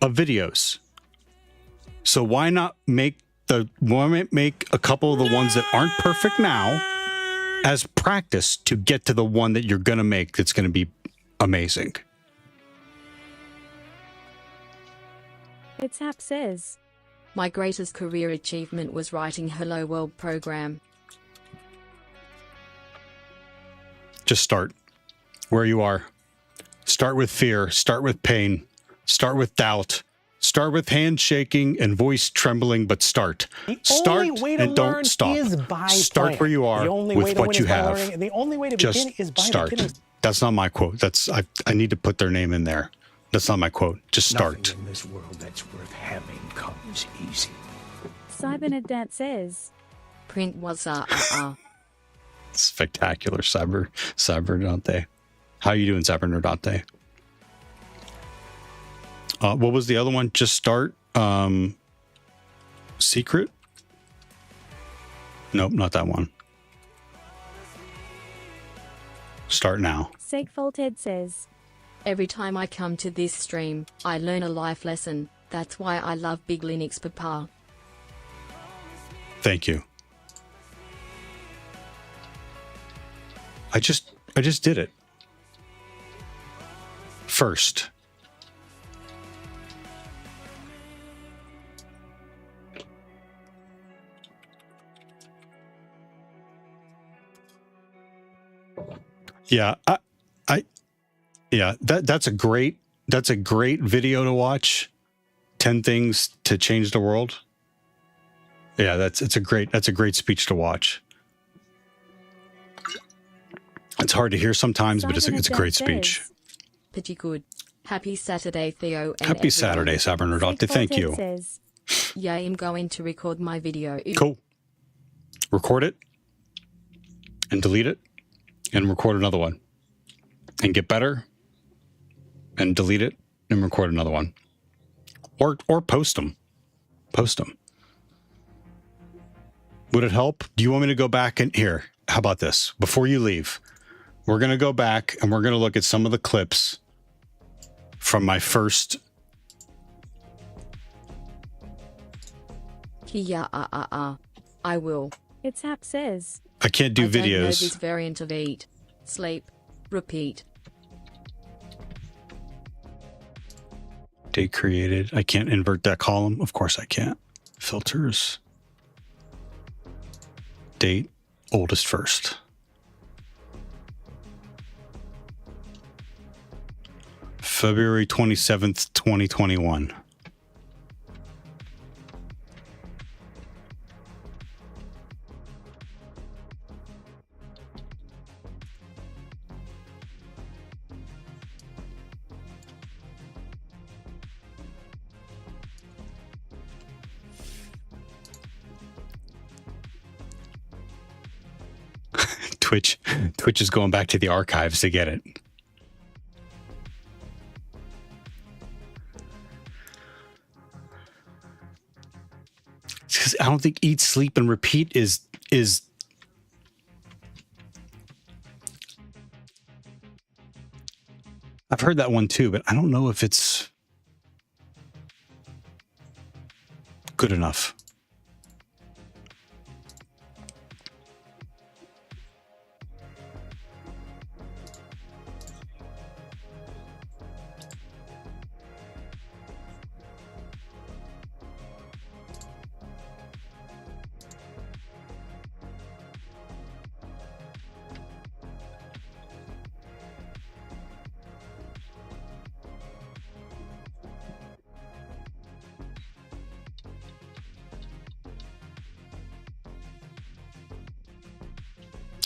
of videos. So why not make a couple of the ones that aren't perfect now as practice to get to the one that you're going to make that's going to be amazing. It's Hap says. My greatest career achievement was writing Hello World program. Just start where you are. Start with fear. Start with pain. Start with doubt. Start with hand shaking and voice trembling, but start. Start and don't stop. Start where you are with what you have. The only way to Just begin is by start. beginning. That's not my quote. I need to put their name in there. That's not my quote. Just start. Nothing in this world that's worth having comes easy. Cybernet says. Print was Spectacular, Cybernerdante. How you doing, Cybernerdante? What was the other one? Just start. Secret? Nope, not that one. Start now. Segfaulted says. Every time I come to this stream, I learn a life lesson. That's why I love Big Linux Papa. Thank you. I just did it. First. Yeah, that's a great video to watch. 10 things to change the world. Yeah, that's a great speech to watch. It's hard to hear sometimes, but it's a great speech. Pretty good. Happy Saturday, Theo. And Happy Saturday, Cybernerdante. Thank you. Yeah, I'm going to record my video. Cool. Record it and delete it and record another one and get better and delete it and record another one or post them. Post them. Would it help? Do you want me to go back and here? How about this? Before you leave, we're going to go back and we're going to look at some of the clips from my first. Yeah, I will. It's Hap says. I can't do I don't know videos. this variant of eat, sleep, repeat. Date created. I can't invert that column. Of course I can't. Filters. Date. Oldest first. February 27th, 2021. Twitch is going back to the archives to get it. Because I don't think eat, sleep, and repeat is I've heard that one too, but I don't know if it's good enough.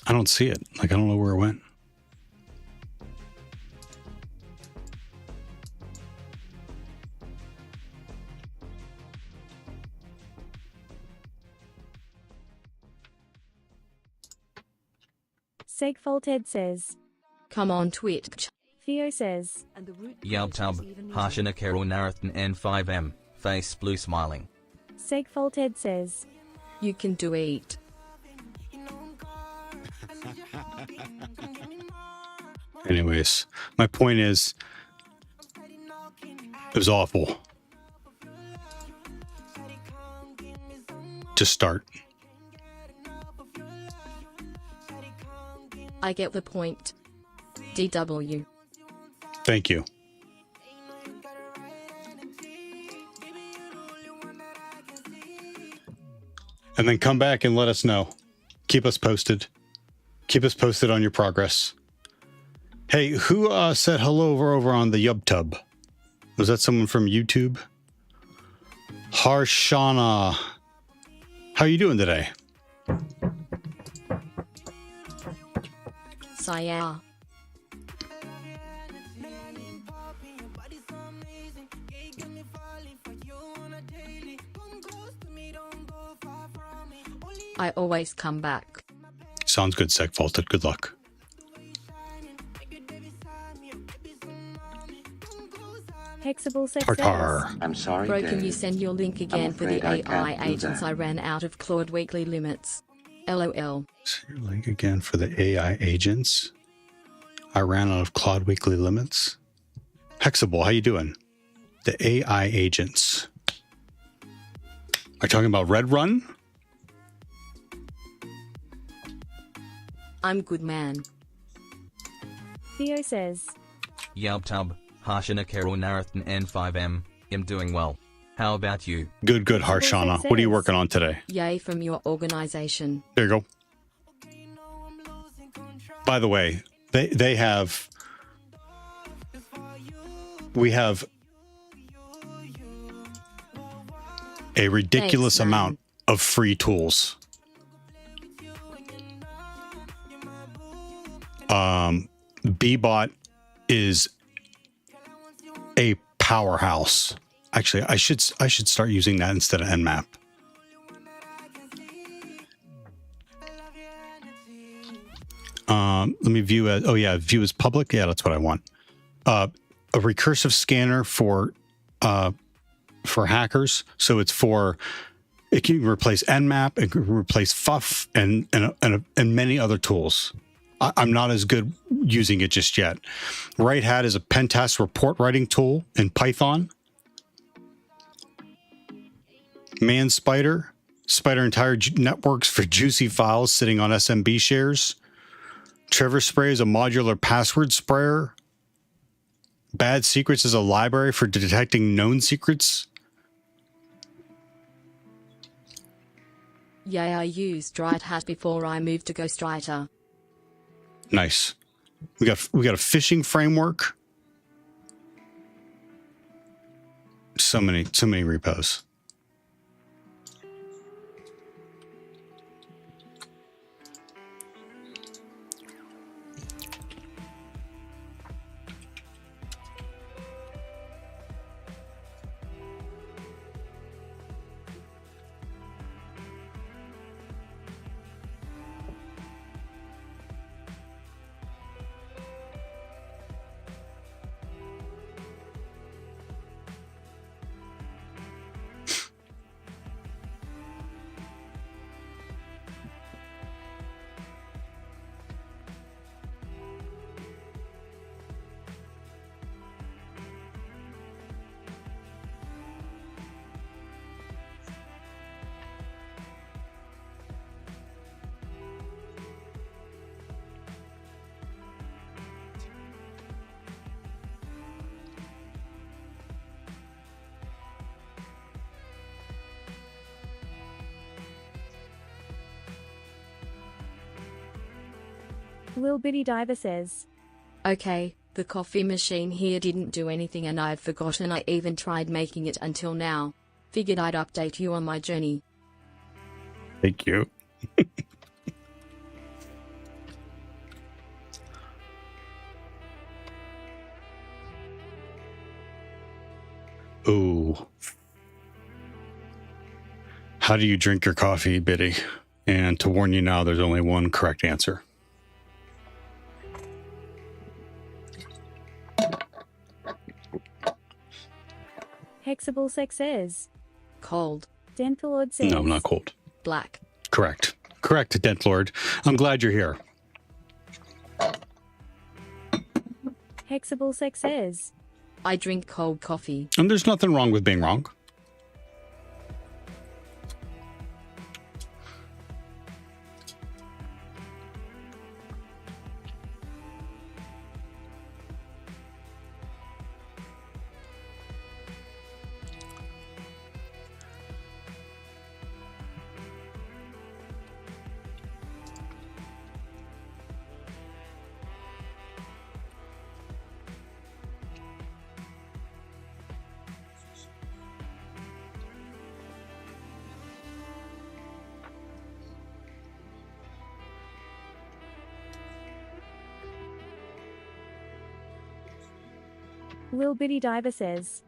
I don't see it. Like, I don't know where it went. Segfaulted says. Come on, Twitch. Theo says, Yaltub, Harshana Kerol Narathan N5M, face blue smiling. Segfaulted says, You can do it. Anyways, my point is, it was awful. To start. I get the point. DW. Thank you. And then come back and let us know. Keep us posted. Keep us posted on your progress. Hey, who said hello over on the YubTub? Was that someone from YouTube? Harshana. How you doing today? Saya. I always come back. Sounds good, Segfaulted. Good luck. Hexable Sex Tartar. I'm sorry, Bro, can Dave. you send your link again for the afraid I can't AI do agents? that. I ran out of Claude weekly limits. LOL. Your link again for the AI agents. I ran out of Claude weekly limits. Hexable, how you doing? The AI agents. Are you talking about Red Run? I'm good, man. Theo says, Yaltub, Harshana Kerol Narathan N5M, I'm doing well. How about you? Good, Harshana. What are you working on today? Yay from your organization. There you go. By the way, they have... We have a ridiculous Thanks, man. amount of free tools. Bbot is a powerhouse. Actually, I should start using that instead of Nmap. Let me view as, oh yeah, view as public. Yeah, that's what I want. A recursive scanner for hackers. So it's for, it can replace Nmap, it can replace FUF and many other tools. I'm not as good using it just yet. Right Hat is a pen test report writing tool in Python. Man Spider entire networks for juicy files sitting on SMB shares. Trevor Spray is a modular password sprayer. Bad Secrets is a library for detecting known secrets. Yay, I used Right Hat before I moved to Ghostwriter. Nice. We got a phishing framework. So many repos. Lil Bitty Diver says, Okay, the coffee machine here didn't do anything and I've forgotten I even tried making it until now. Figured I'd update you on my journey. Thank you. Ooh. How do you drink your coffee, Biddy? And to warn you now, there's only one correct answer. Hexable sex is. Cold. Dentalord says. No, I'm not cold. Black. Correct. Correct, Dentlord. I'm glad you're here. Hexable sex is. I drink cold coffee. And there's nothing wrong with being wrong. Lil Bitty Diver says.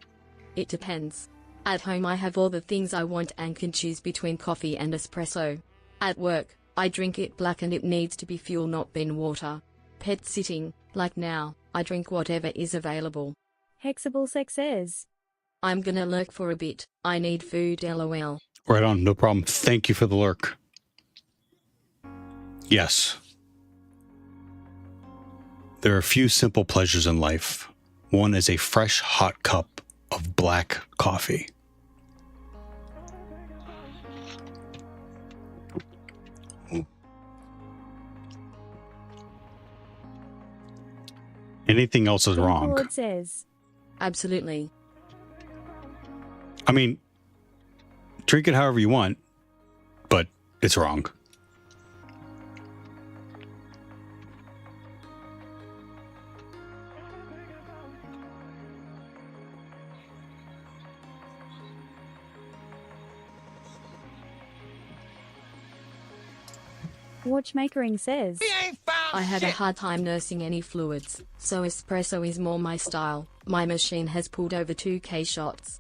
It depends. At home I have all the things I want and can choose between coffee and espresso. At work, I drink it black and it needs to be fuel, not bin water. Pet sitting, like now, I drink whatever is available. Hexable sex is. I'm gonna lurk for a bit. I need food, lol. Right on, no problem. Thank you for the lurk. Yes. There are a few simple pleasures in life. One is a fresh, hot cup of black coffee. Anything else is wrong. Dentalord says. Absolutely. I mean, drink it however you want, but it's wrong. Watchmakering says. I had a hard time nursing any fluids, so espresso is more my style. My machine has pulled over 2k shots.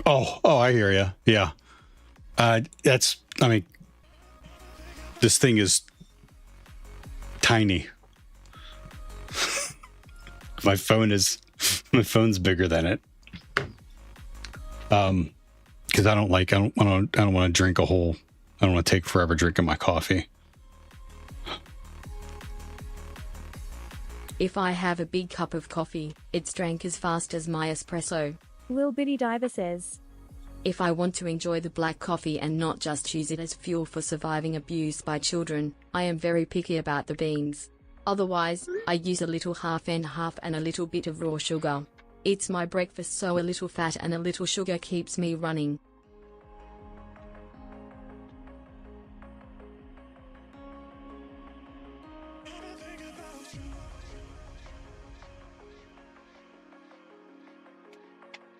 Oh, I hear you. Yeah. I mean, this thing is tiny. My phone's bigger than it. Because I don't want to drink I don't want to take forever drinking my coffee. If I have a big cup of coffee, it's drank as fast as my espresso. Lil Bitty Diver says. If I want to enjoy the black coffee and not just use it as fuel for surviving abuse by children, I am very picky about the beans. Otherwise, I use a little half and half and a little bit of raw sugar. It's my breakfast, so a little fat and a little sugar keeps me running.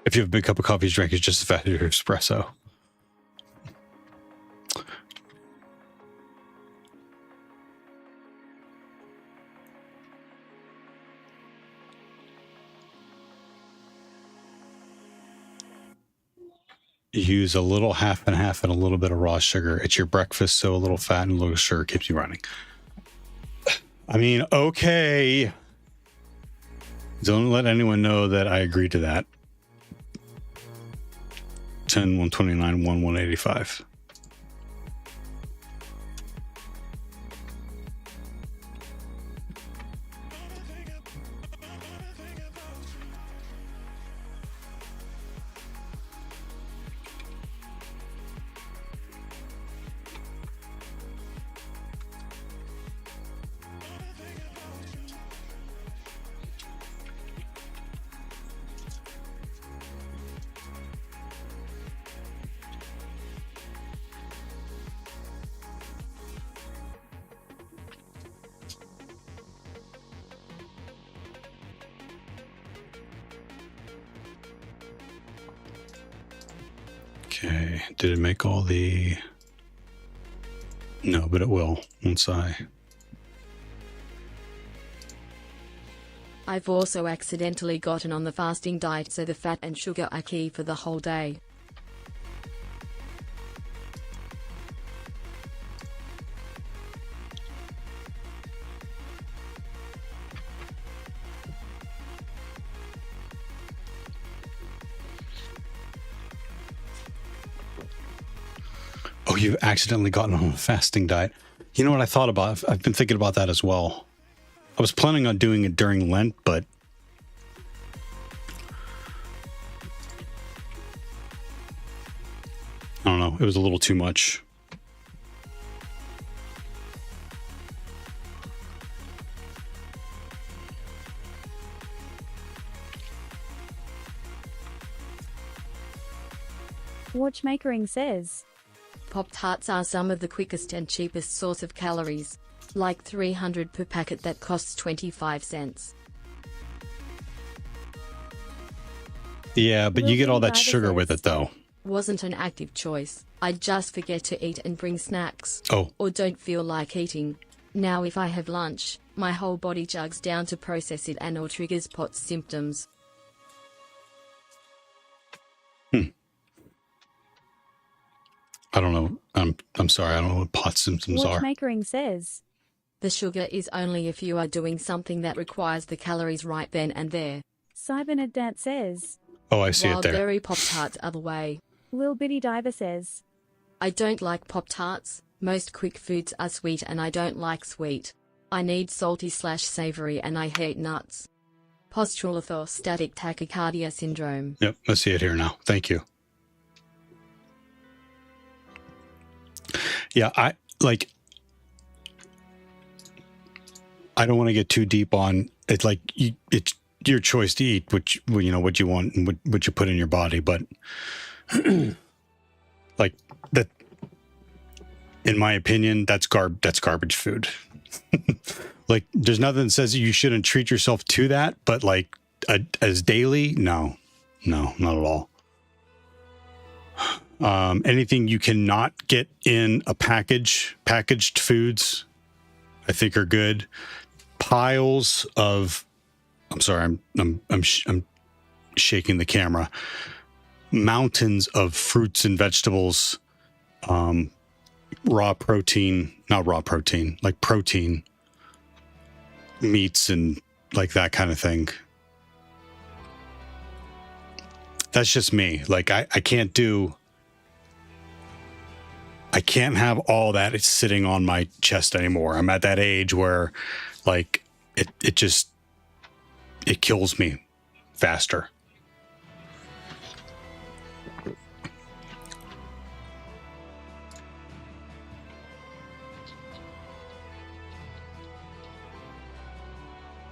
If you have a big cup of coffee, drink it's just as fast as your espresso. Use a little half and half and a little bit of raw sugar. It's your breakfast, so a little fat and a little sugar keeps you running. I mean, okay. Don't let anyone know that I agree to that. 10, 129, 1, 185. Okay, did it make all the... No, but it will once I've also accidentally gotten on the fasting diet, so the fat and sugar are key for the whole day. Oh, you've accidentally gotten on a fasting diet. You know what I thought about? I've been thinking about that as well. I was planning on doing it during Lent, but I don't know. It was a little too much. Watchmakering says, Pop-Tarts are some of the quickest and cheapest source of calories. Like 300 per packet that costs 25 cents. Yeah, but you get all that sugar with it, though. Wasn't an active choice. I just forget to eat and bring snacks. Oh. Or don't feel like eating. Now if I have lunch, my whole body chugs down to process it and or triggers POTS symptoms. I don't know. I'm sorry. I don't know what POTS symptoms are. Watchmakering says, The sugar is only if you are doing something that requires the calories right then and there. Cybernet says, Oh, I see While it there. dairy Pop-Tarts are the way. Lil Bitty Diver says, I don't like Pop-Tarts. Most quick foods are sweet and I don't like sweet. I need salty/savory and I hate nuts. Postural orthostatic tachycardia syndrome. Yep, I see it here now. Thank you. Yeah, I don't want to get too deep on it. Like it's your choice to eat what you want and what you put in your body, but like that, in my opinion, that's garbage food. Like, there's nothing that says you shouldn't treat yourself to that, but like as daily, no, not at all. Anything you cannot get in a packaged foods, I think are good. Piles of, I'm sorry, I'm shaking the camera. Mountains of fruits and vegetables, raw protein, not raw protein, like protein, meats and like that kind of thing. That's just me. Like I can't have all that. It's sitting on my chest anymore. I'm at that age where like it kills me faster.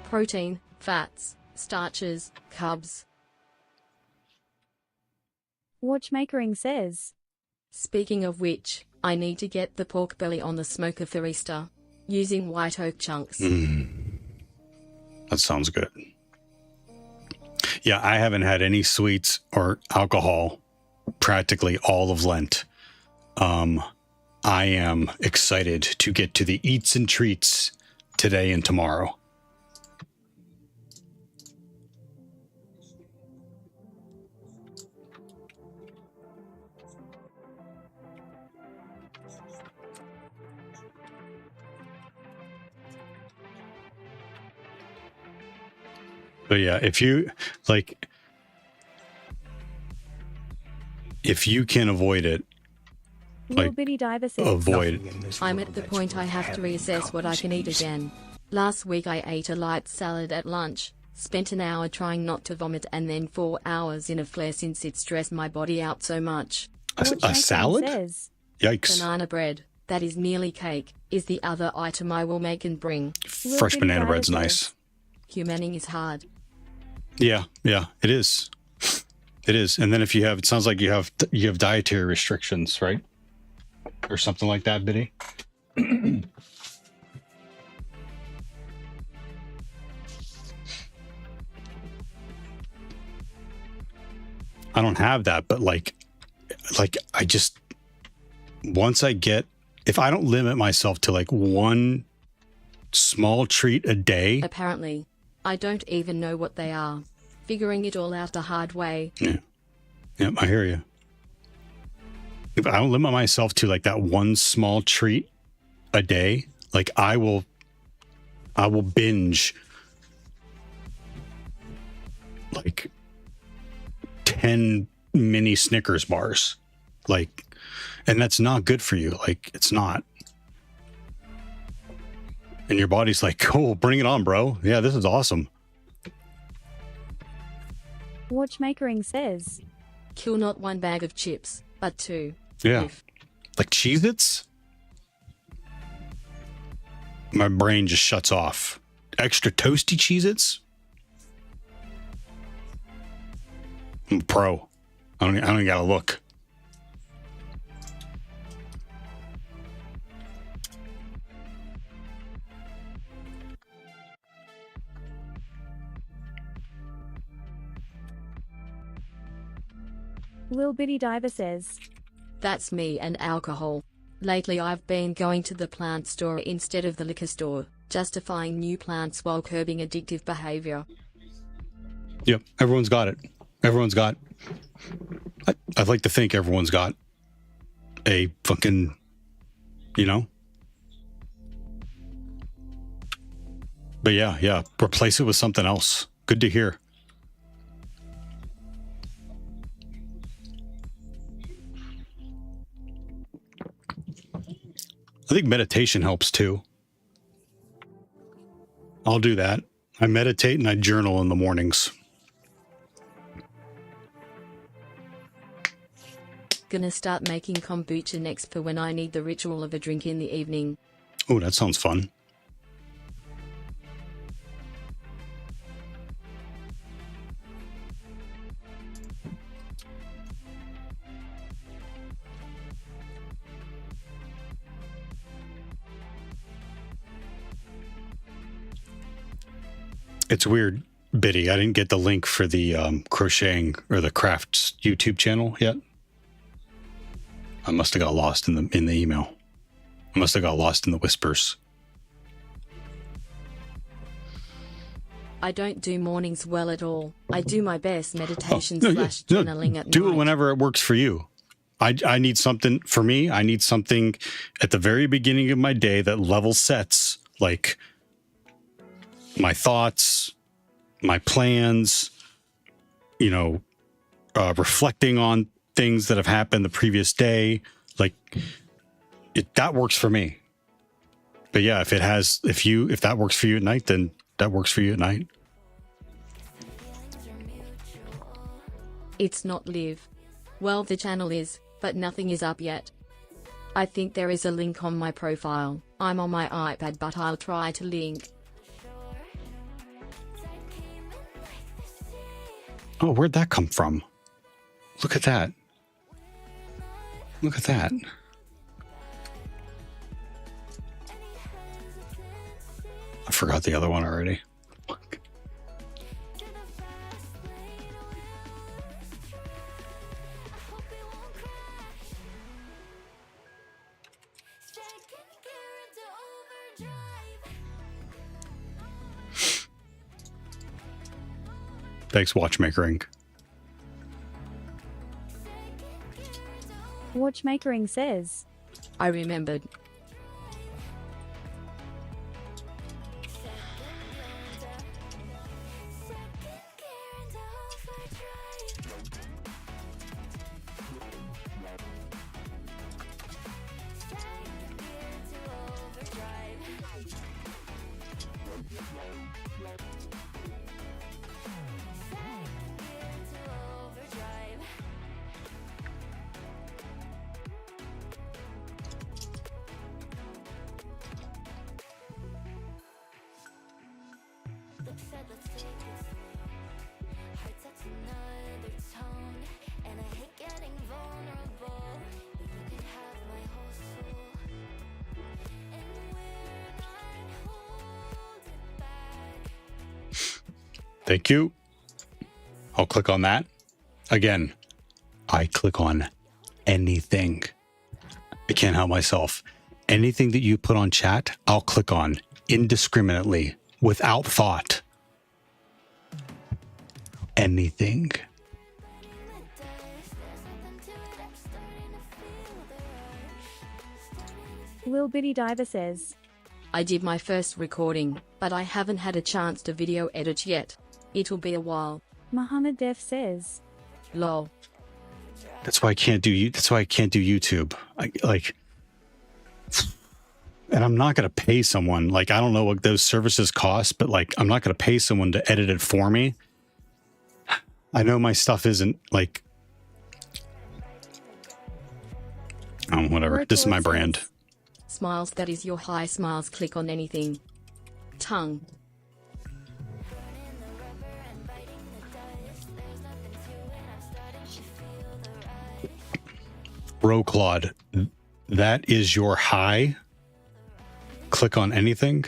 Protein, fats, starches, carbs. Watchmakering says, Speaking of which, I need to get the pork belly on the smoker for Easter, using white oak chunks. That sounds good. Yeah, I haven't had any sweets or alcohol practically all of Lent. I am excited to get to the eats and treats today and tomorrow. But yeah, if you can avoid it, Lil Bitty Diver says, avoid. I'm at the point I have to reassess what I can eat again. Last week I ate a light salad at lunch, spent an hour trying not to vomit and then 4 hours in a flare since it stressed my body out so much. A salad? says, Yikes. Banana bread, that is merely cake, is the other item I will make and bring. Fresh banana bread's nice. Humaning is hard. Yeah, it is. It is. And then if you have, it sounds like you have dietary restrictions, right? Or something like that, Biddy. I don't have that, but like I just, once I get, if I don't limit myself to like one small treat a day. Apparently, I don't even know what they are. Figuring it all out the hard way. Yeah. Yep, I hear you. If I don't limit myself to like that one small treat a day, like I will binge like 10 mini Snickers bars Like, and that's not good for you. Like, it's not. And your body's like, cool, bring it on, bro. Yeah, this is awesome. Watchmakering says, Kill not one bag of chips, but two. Yeah. If Like Cheez-Its? My brain just shuts off. Extra toasty Cheez-Its? I'm a pro. I don't even gotta look. Lil Bitty Diver says, that's me and alcohol. Lately I've been going to the plant store instead of the liquor store, justifying new plants while curbing addictive behavior. Yep, everyone's got it. Everyone's got... I'd like to think everyone's got a fucking, you know? But yeah, replace it with something else. Good to hear. I think meditation helps too. I'll do that. I meditate and I journal in the mornings. Gonna start making kombucha next for when I need the ritual of a drink in the evening. Oh, that sounds fun. It's weird, Biddy. I didn't get the link for the crocheting or the crafts YouTube channel yet. I must have got lost in the email. I must have got lost in the whispers. I don't do mornings well at all. I do my best meditation / No, journaling at do night. it whenever it works for you. I need something, for me, I need something at the very beginning of my day that level sets, like, my thoughts, my plans, you know, reflecting on things that have happened the previous day. Like, that works for me. But yeah, if that works for you at night, then that works for you at night. It's not live. Well, the channel is, but nothing is up yet. I think there is a link on my profile. I'm on my iPad, but I'll try to link. Oh, where'd that come from? Look at that. Look at that. I forgot the other one already. Thanks, Watchmaker Inc. Watchmakering says, I remembered. Thank you. I'll click on that. Again, I click on anything. I can't help myself. Anything that you put on chat, I'll click on indiscriminately, without thought. Anything. Lil Bitty Diver says, I did my first recording, but I haven't had a chance to video edit yet. It'll be a while. Muhammad Def says, Lol. That's why I can't do YouTube. And I'm not going to pay someone. Like, I don't know what those services cost, but like, I'm not going to pay someone to edit it for me. I know my stuff isn't like, whatever. This is my brand. Smiles, that is your high smiles. Click on anything. Tongue. Bro Claude, that is your high. Click on anything.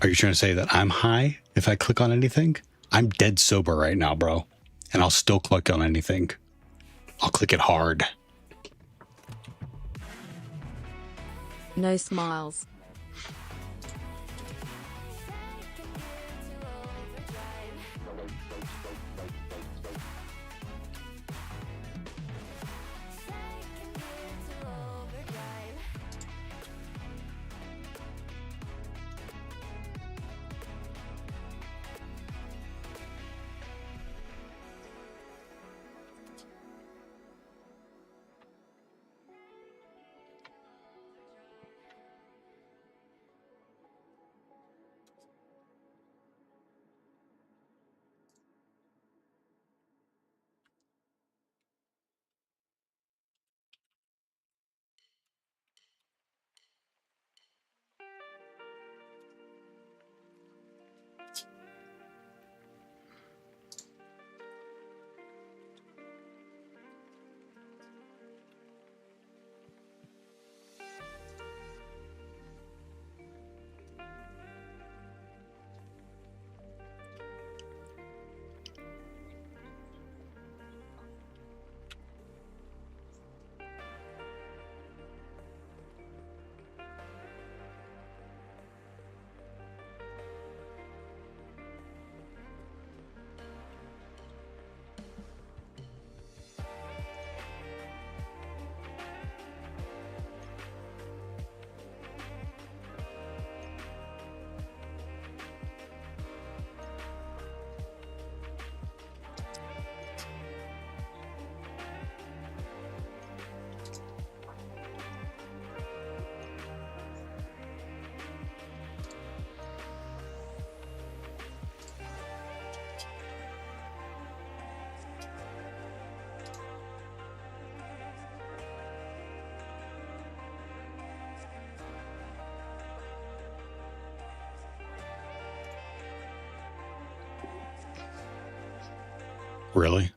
Are you trying to say that I'm high if I click on anything? I'm dead sober right now, bro. And I'll still click on anything. I'll click it hard. No smiles. Really?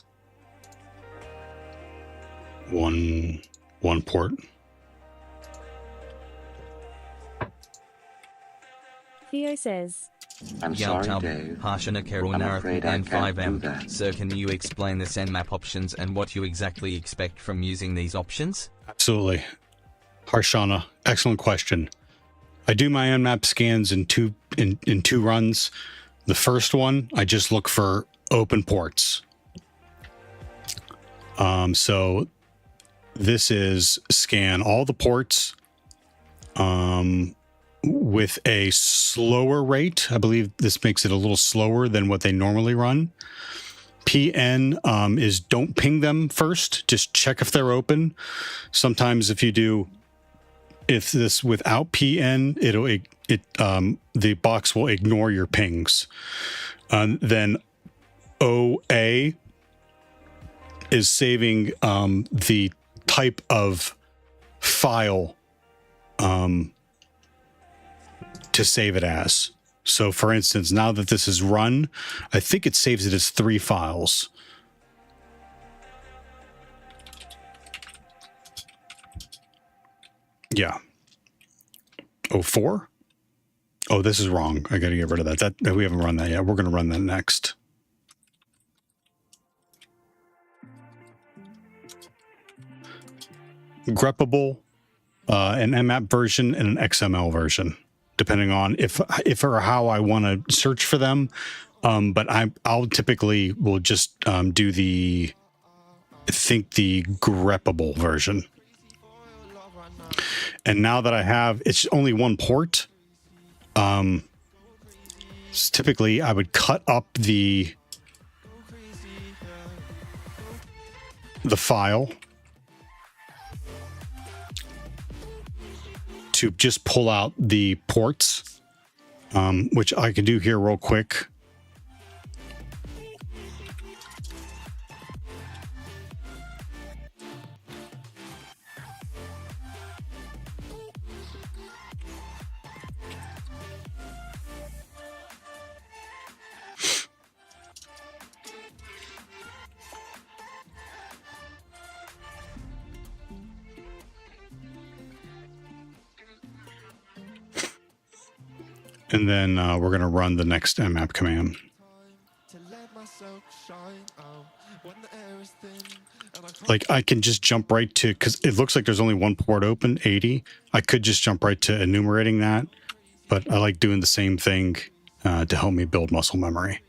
One port. Theo says, I'm sorry, Yaltab, Dave. Harshanakero I'm Narath afraid I and can't do 5M. that. So can you explain the Nmap options and what you exactly expect from using these options? Absolutely. Harshana, excellent question. I do my Nmap scans in two runs. The first one, I just look for open ports. So this is scan all the ports with a slower rate. I believe this makes it a little slower than what they normally run. PN is don't ping them first. Just check if they're open. Sometimes if this without PN, the box will ignore your pings. Then OA is saving the type of file to save it as. So for instance, now that this is run, I think it saves it as 3 files. Yeah. 04? Oh, this is wrong. I got to get rid of that. We haven't run that yet. We're going to run that next. Greppable, an Nmap version, and an XML version, depending on if or how I want to search for them. But I'll typically will just do the greppable version. And now that I have, it's only one port. Typically I would cut up the the file to just pull out the ports, which I can do here real quick. And then we're going to run the next mmap command. Like I can just jump right to, because it looks like there's only one port open, 80. I could just jump right to enumerating that, but I like doing the same thing to help me build muscle memory.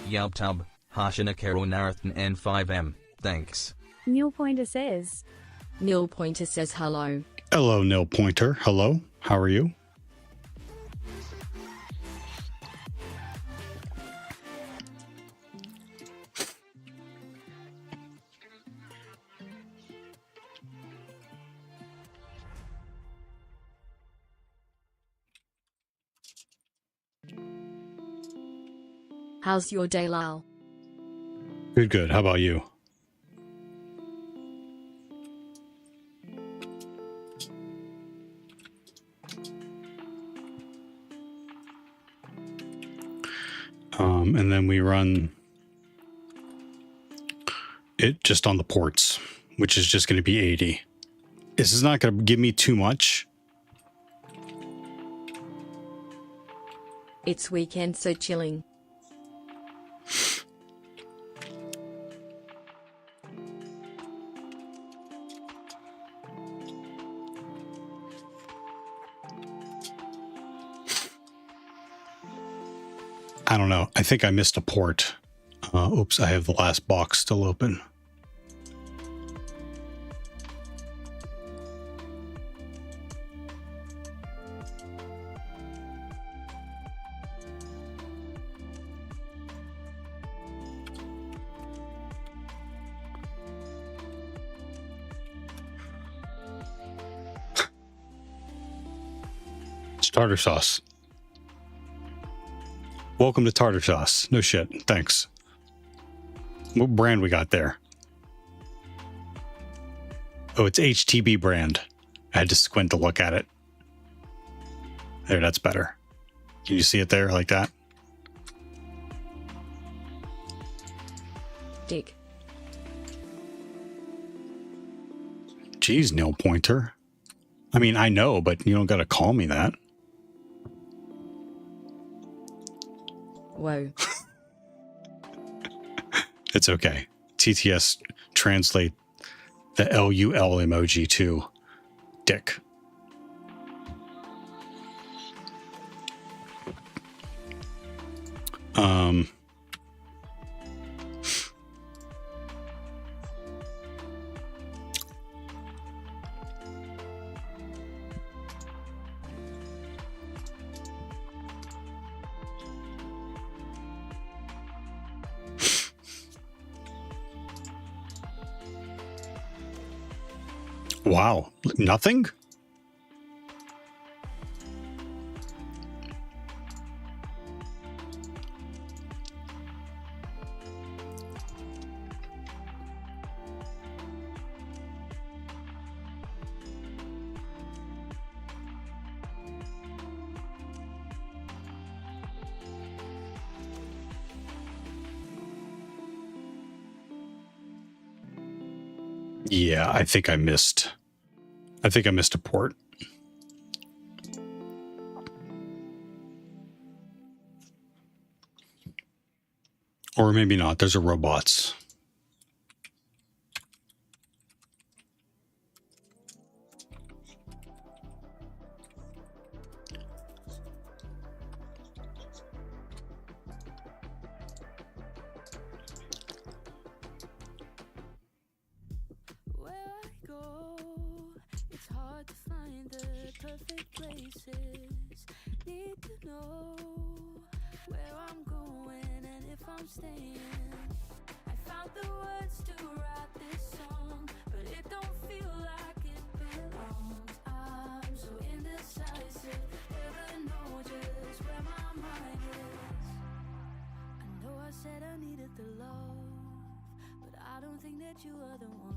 Yalptub, Hashinakero Narathan N5M, thanks. Nil Pointer says, Nil Pointer says hello. Hello, Nil Pointer. Hello. How are you? How's your day, Lal? Good, good. How about you? And then we run it just on the ports, which is just going to be 80. This is not going to give me too much. It's weekend, so chilling. I don't know. I think I missed a port. Oops, I have the last box still open. It's tartar sauce. Welcome to tartar sauce. No shit. Thanks. What brand we got there? Oh, it's HTB brand. I had to squint to look at it. There, that's better. Can you see it there like that? Dick. Geez, Nil Pointer. I mean, I know, but you don't got to call me that. Whoa. It's okay. TTS translate the LUL emoji to dick. Wow, nothing? Yeah, I think I missed a port. Or maybe not. Those are robots. places. Need to know where I'm going and if I'm staying. I found the words to write this song, but it don't feel like it belongs. I'm so indecisive, never know just where my mind is. I know I said I needed the love, but I don't think that you are the one.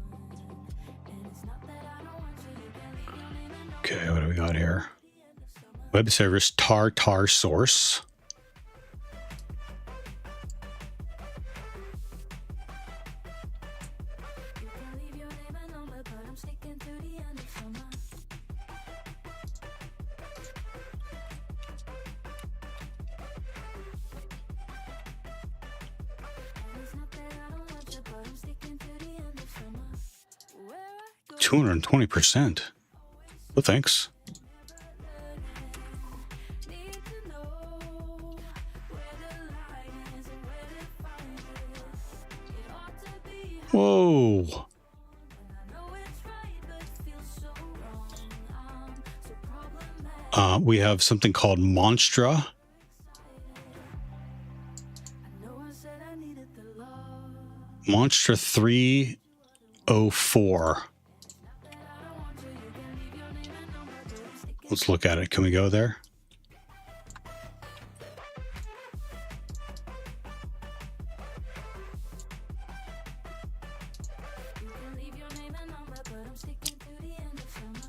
And it's not that I don't want you can leave your name and Okay, what do we got here? Web service tartar source. you can leave your name and number, but I'm sticking to the end of summer. And it's not that I don't want you, but I'm sticking to the end of summer. Where I go 220%. Well, thanks. need to know where the line is and where to find it. It ought to be Whoa. I know it's right, but feels so wrong. I'm so problematic. We have something called Monstra. I know I said I needed the love. Monstra 304. Let's look at it. Can we go there? You can leave your name and number, but I'm sticking to the end of summer.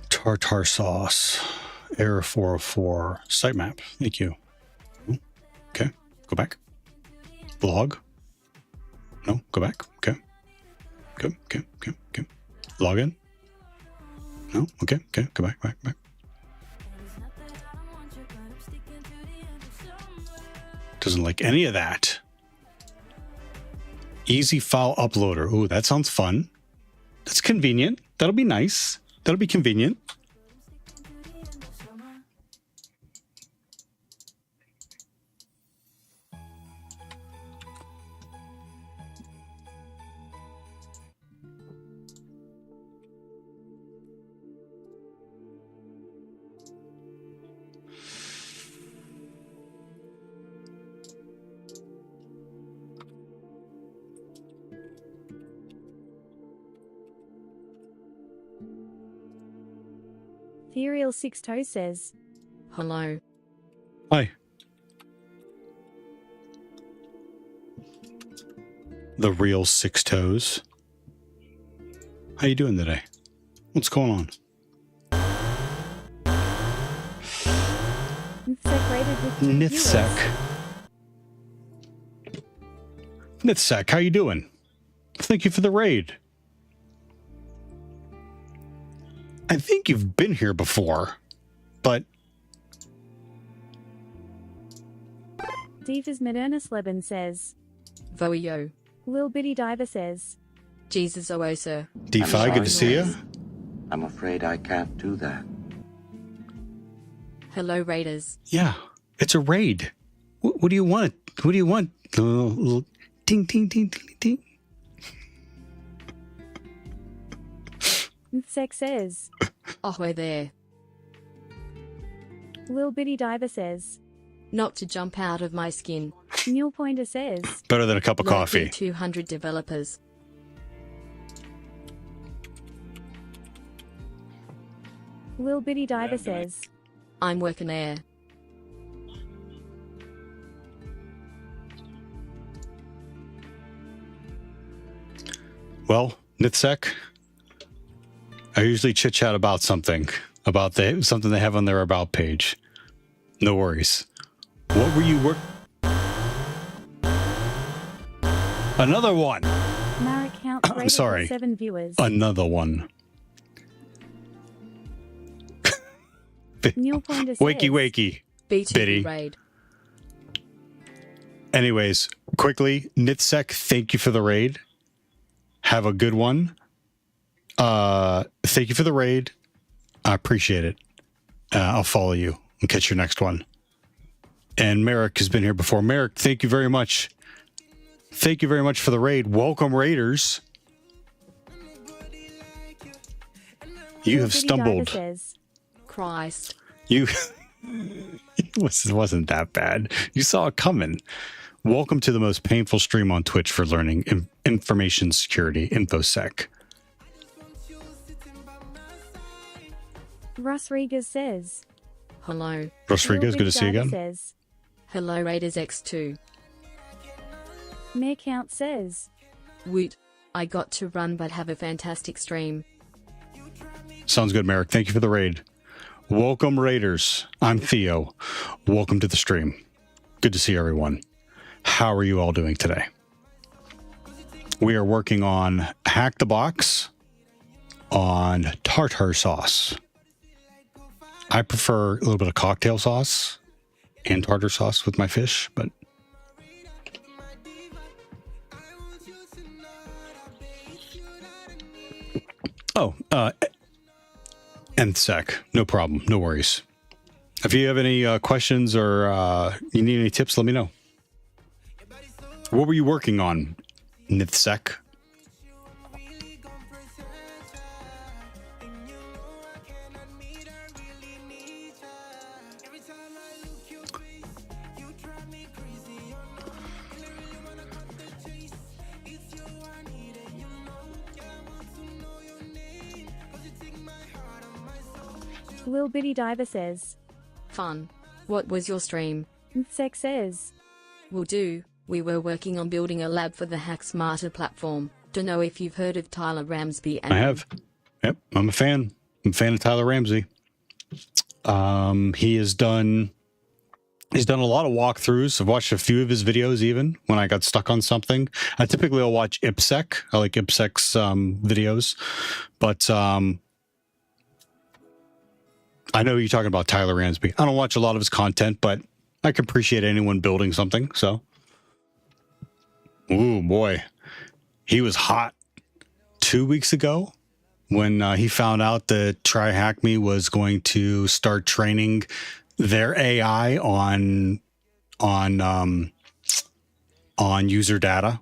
Tartar sauce. Error 404. Sitemap. Thank you. Okay. Go back. Log. No. Go back. Okay. Okay. Okay. Okay. Okay. Log in. No. Okay. Okay. Go back. Back. Back. It's not that I don't want you, but I'm sticking to the end of summer. Doesn't like any of that. Easy file uploader. Ooh, that sounds fun. That's convenient. That'll be nice. That'll be convenient. To the end of summer. Ethereal Sixto says, Hello. Hi. The real six toes. How you doing today? What's going on? Nthsec rated with 2 Nithsec. viewers. Nithsec, how you doing? Thank you for the raid. I think you've been here before, but Divas Modernus Leben says, Voyo. Lil Bitty Diver says, Jesus Oasa. DeFi, good to see you. I'm afraid I can't do that. Hello, Raiders. Yeah, it's a raid. What do you want? What do you want? Little ding, ding, ding, ding, ding. Nthsec says, Oh, we're there. Lil Bitty Diver says, Not to jump out of my skin. Mule Pointer says, Better than a cup of Like coffee. the 200 developers. Lil Bitty Diver says, I'm working there. Well, Nithsec, I usually chit chat about something something they have on their about page. No worries. What were you Another one. Marek counts rated sorry. with 7 viewers. Another one. Mule Pointer says, Wakey wakey. BTB Biddy. raid. Anyways, quickly, Nithsec, thank you for the raid. Have a good one. Thank you for the raid. I appreciate it. I'll follow you and catch your next one. And Merrick has been here before. Merrick, thank you very much. Thank you very much for the raid. Welcome, Raiders. You have Little Bitty stumbled. Diver says, Christ. You wasn't that bad. You saw it coming. Welcome to the most painful stream on Twitch for learning information security, InfoSec. Rodriguez says, Hello. Rodriguez, good Little to see you Bitty Diver again. says, Hello Raiders X2. Mayor Count says, Woot. I got to run but have a fantastic stream. Sounds good, Merrick. Thank you for the raid. Welcome, Raiders. I'm Theo. Welcome to the stream. Good to see everyone. How are you all doing today? We are working on Hack the Box on tartar sauce. I prefer a little bit of cocktail sauce and tartar sauce with my fish, but nth sec, no problem, no worries. If you have any questions or you need any tips, let me know. What were you working on, nth sec? Lil Bitty Diver says, Fun. What was your stream? Sec says, Will do. We were working on building a lab for the Hack Smarter platform. Don't know if you've heard of Tyler Ramsby. And I have. Yep, I'm a fan. I'm a fan of Tyler Ramsey. He's done a lot of walkthroughs. I've watched a few of his videos even when I got stuck on something. I typically will watch IPSec. I like IPSec's videos. But I know you're talking about Tyler Ramsby. I don't watch a lot of his content, but I can appreciate anyone building something. So, ooh boy, he was hot 2 weeks ago when he found out that TryHackMe was going to start training their AI on user data.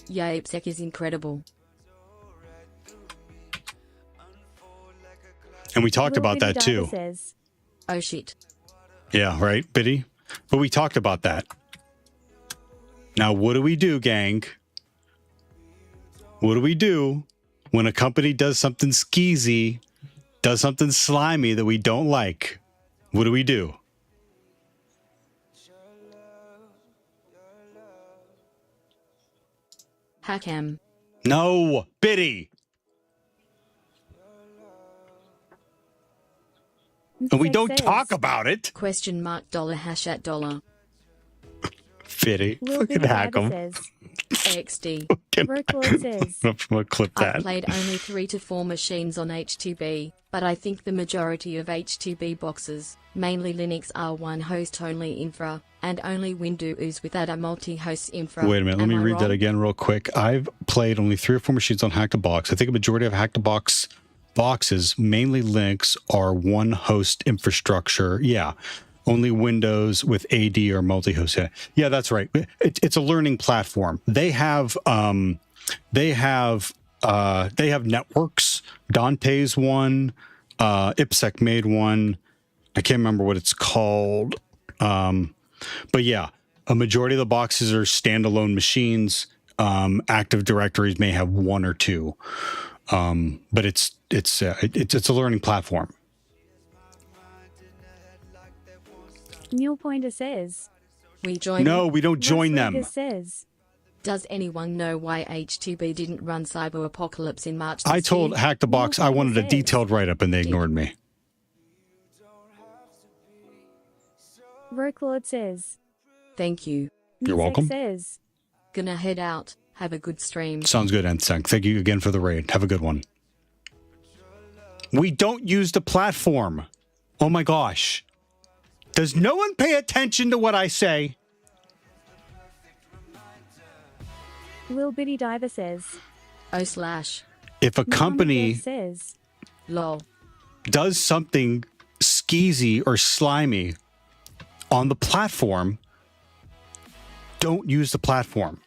Yeah, IPSec is incredible. And we talked Lil about Bitty that Diver too. says, Oh shit. Yeah, right, Biddy? But we talked about that. Now, what do we do, gang? What do we do when a company does something skeezy, does something slimy that we don't like? What do we do? Hack him. No, Biddy. And we Sec don't says, talk about it. Question mark dollar hash at dollar. Biddy, Lil fucking Bitty hack Diver them. says, XD. Roquelord says, I'm gonna clip I've that. played only 3 to 4 machines on HTB, but I think the majority of HTB boxes, mainly Linux, are one host only infra, and only Windows without a multi-host infra. Wait a minute, let Am me I read wrong? that again real quick. I've played only 3 or 4 machines on Hack the Box. I think a majority of Hack the Box boxes, mainly Linux, are one host infrastructure. Yeah. Only Windows with AD or multi-host. Yeah, that's right. It's a learning platform. They have networks. Dante's one. IPSec made one. I can't remember what it's called. But yeah, a majority of the boxes are standalone machines. Active directories may have 1 or 2. But it's a learning platform. Neil Pointer says, We join. No, we don't join them. Rodriguez says, Does anyone know why HTB didn't run Cyber Apocalypse in March? I this told year? Hack the Box I wanted a says. detailed write-up and they ignored me. Roquelord says, Thank you. You're Sec welcome. says, Gonna head out. Have a good stream. Sounds good, NSEC. Thank you again for the raid. Have a good one. We don't use the platform. Oh my gosh. Does no one pay attention to what I say? Lil Bitty Diver says, Oh/. If a Mohammed company Dev says, Lol. does something skeezy or slimy on the platform, don't use the platform.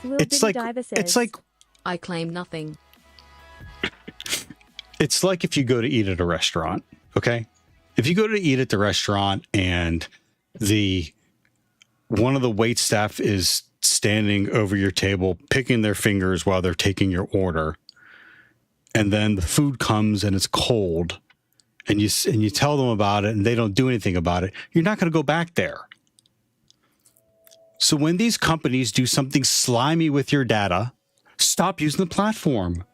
it's like I claim nothing. it's like if you go to eat at a restaurant, okay? If you go to eat at the restaurant and one of the wait staff is standing over your table, picking their fingers while they're taking your order, and then the food comes and it's cold, and you tell them about it and they don't do anything about it, you're not going to go back there. So when these companies do something slimy with your data, stop using the platform.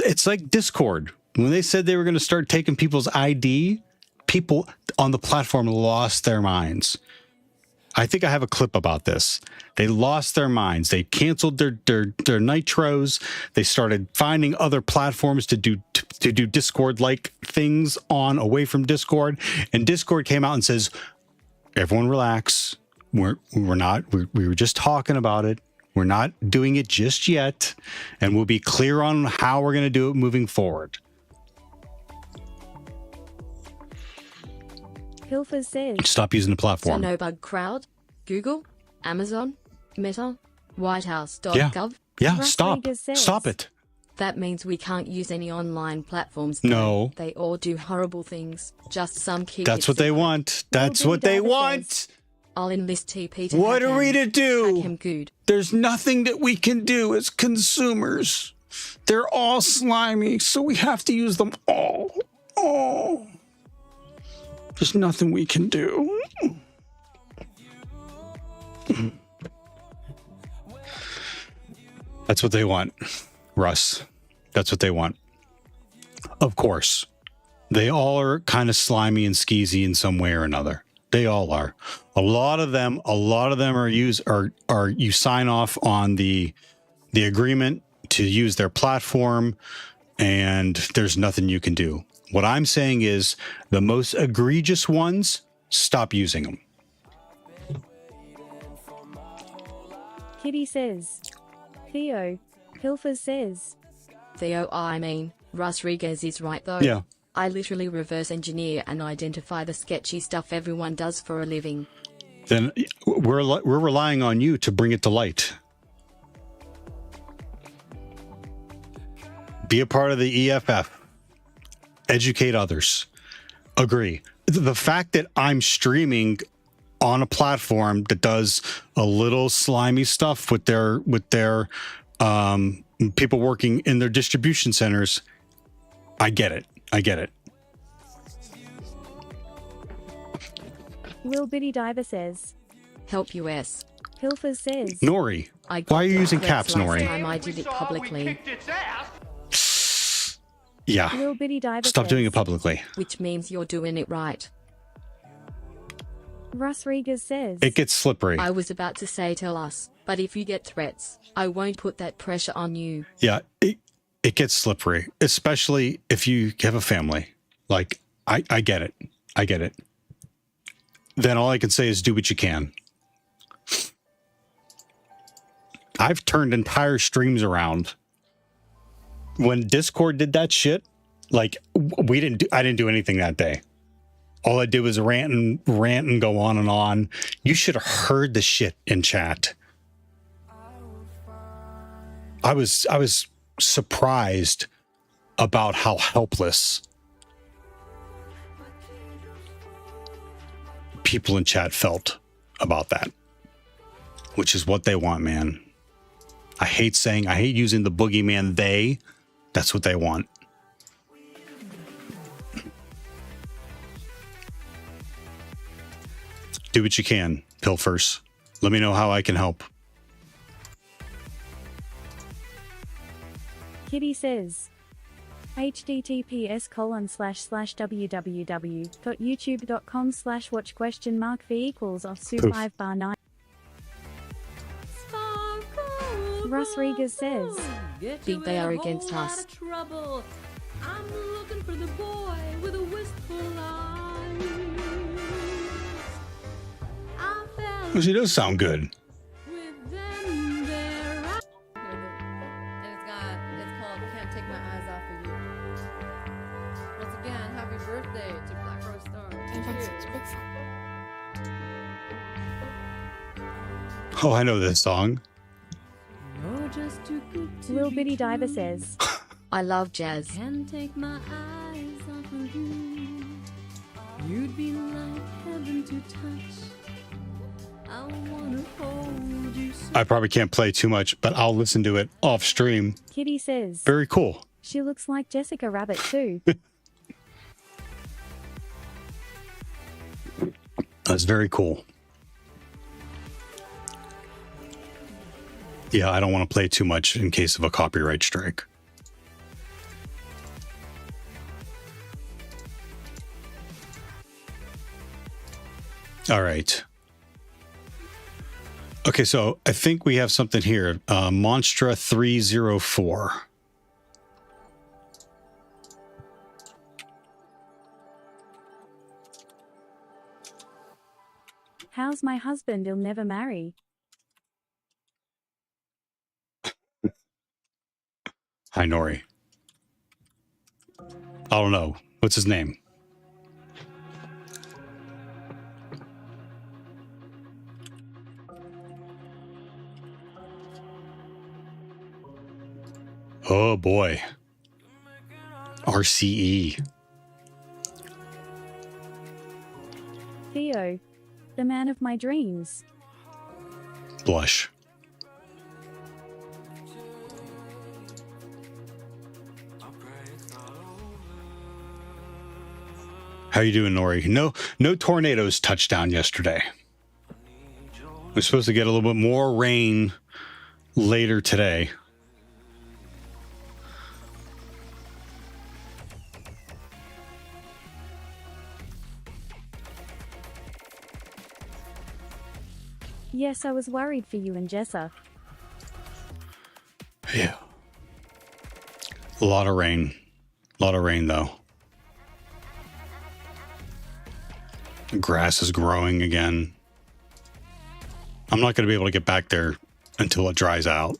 It's like Discord. When they said they were going to start taking people's ID, people on the platform lost their minds. I think I have a clip about this. They lost their minds. They canceled their nitros. They started finding other platforms to do Discord-like things on away from Discord. And Discord came out and says, "Everyone relax. We were just talking about it. We're not doing it just yet, and we'll be clear on how we're going to do it moving forward." Hilfer says, Stop using the platform. So no bug crowd, Google, Amazon, Meta, Whitehouse.gov. Yeah, stop it. That means we can't use any online platforms. No. They all do horrible things. Just some keep That's it what they secret. want. That's what they want. I'll enlist TP to What hack are we him. to do? Hack him good. There's nothing that we can do as consumers. They're all slimy, so we have to use them all. Oh. There's nothing we can do. That's what they want, Russ. That's what they want. Of course, they all are kind of slimy and skeezy in some way or another. They all are. A lot of them are you sign off on the agreement to use their platform, and there's nothing you can do. What I'm saying is the most egregious ones, stop using them. Kitty says, Theo, Hilfer says, Theo, I mean, Rodriguez is right though. Yeah. I literally reverse engineer and identify the sketchy stuff everyone does for a living. Then we're relying on you to bring it to light. Be a part of the EFF. Educate others. Agree. The fact that I'm streaming on a platform that does a little slimy stuff with their people working in their distribution centers, I get it. Will Biddy Diver says, Help US. Hilfer says, Nori, I got why are you using threats caps, last Nori? time I did it publicly, Yeah. Will Biddy Diver Stop says, doing it publicly. which means you're doing it right. Russ Rodriguez says, It gets slippery. I was about to say tell us, but if you get threats, I won't put that pressure on you. Yeah, it gets slippery, especially if you have a family. Like, I get it. Then all I can say is do what you can. I've turned entire streams around. When Discord did that shit, like I didn't do anything that day. All I did was rant and go on and on. You should have heard the shit in chat. I was surprised about how helpless people in chat felt about that, which is what they want, man. I hate using the boogeyman they. That's what they want. Do what you can, Pilfers. Let me know how I can help. Kitty says, https://www.youtube.com/watch?v=v=off 9. Russ Rodriguez says, Big they are against us. I'm looking for the boy with a wistful eyes. I fell Well, she does sound good. with them there. And it's called Can't Take My Eyes Off of You. Once again, happy birthday to Black Rose Star. Oh, I know this song. too good to Lil be Bitty true. Diver says, I love jazz. Can't take my eyes off of you. You'd be like heaven to touch. I wanna hold you so. I probably can't play too much, but I'll listen to it off stream. Kitty says, Very cool. she looks like Jessica Rabbit too. That's very cool. Yeah, I don't want to play too much in case of a copyright strike. All right. Okay, so I think we have something here. Monstra 304. How's my husband? He'll never marry. Hi, Nori. I don't know. What's his name? Oh, boy. RCE. Theo, the man of my dreams. Blush. How you doing, Nori? No tornadoes touched down yesterday. We're supposed to get a little bit more rain later today. Yes, I was worried for you and Jessa. Yeah. A lot of rain. A lot of rain, though. The grass is growing again. I'm not going to be able to get back there until it dries out.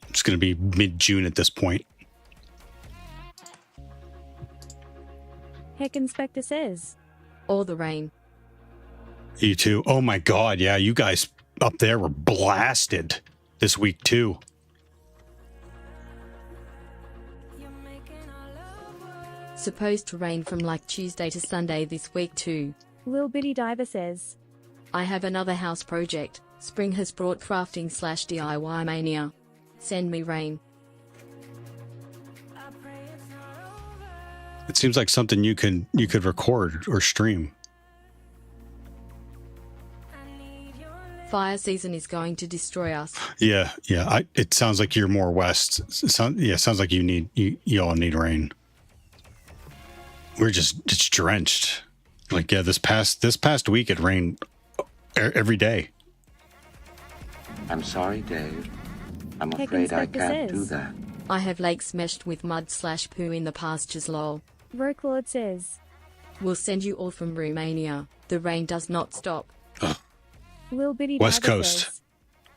It's going to be mid-June at this point. Heck Inspector says, All the rain. You too. Oh my God. Yeah, you guys up there were blasted this week too. Supposed to rain from like Tuesday to Sunday this week too. Lil Bitty Diver says, I have another house project. Spring has brought crafting / DIY mania. Send me rain. It seems like something you could record or stream. Fire season is going to destroy us. Yeah. It sounds like you're more west. It sounds like you all need rain. We're just drenched. Like, yeah, this past week it rained every day. I'm sorry, Dave. I'm Heck afraid I Inspector can't do says. that. I have lakes meshed with mud / poo in the pastures lol. Rokelord says, We'll send you all from Romania. The rain does not stop. Lil Bitty West Diver Coast. says,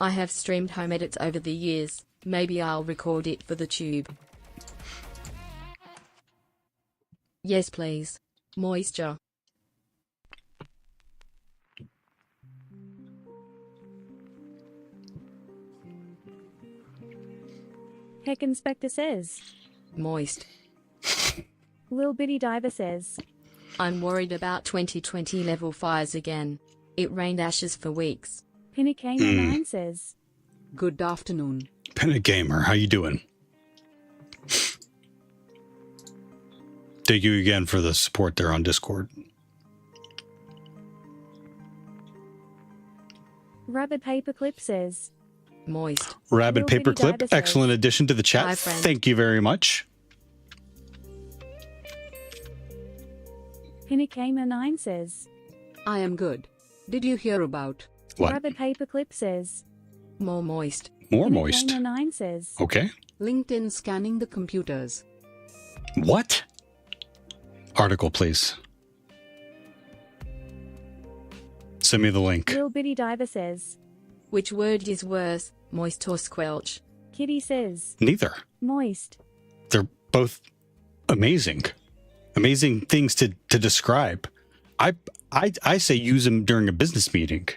I have streamed home edits over the years. Maybe I'll record it for the tube. Yes, please. Moisture. Heck Inspector says, Moist. Lil Bitty Diver says, I'm worried about 2020 level fires again. It rained ashes for weeks. Pinnicane9 says, Good afternoon. Pennant Gamer, how you doing? Thank you again for the support there on Discord. Rabbit Paperclip says, Moist. Rabid Lil Bitty Diver Paperclip, says, excellent addition to the chat. Hi, friend. Thank you very much. Pinnicane9 says, I am good. Did you hear about? What? Rabbit Paperclip says, More moist. More moist. Pinnicane9 says, Okay. LinkedIn scanning the computers. What? Article, please. Send me the link. Lil Bitty Diver says, Which word is worse, moist or squelch? Kitty says, Neither. moist. They're both amazing. Amazing things to describe. I say use them during a business meeting.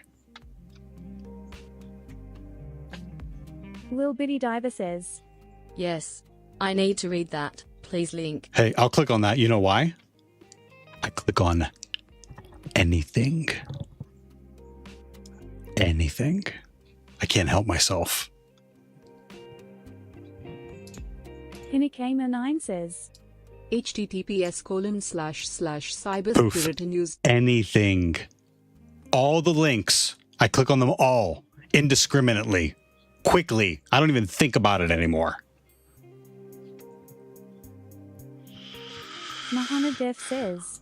Lil Bitty Diver says. Yes. I need to read that. Please link. Hey, I'll click on that. You know why? I click on anything. Anything. I can't help myself. Hinikamer9 says. https://cybersecurity news. Anything. All the links. I click on them all indiscriminately, quickly. I don't even think about it anymore. Muhammad Def says.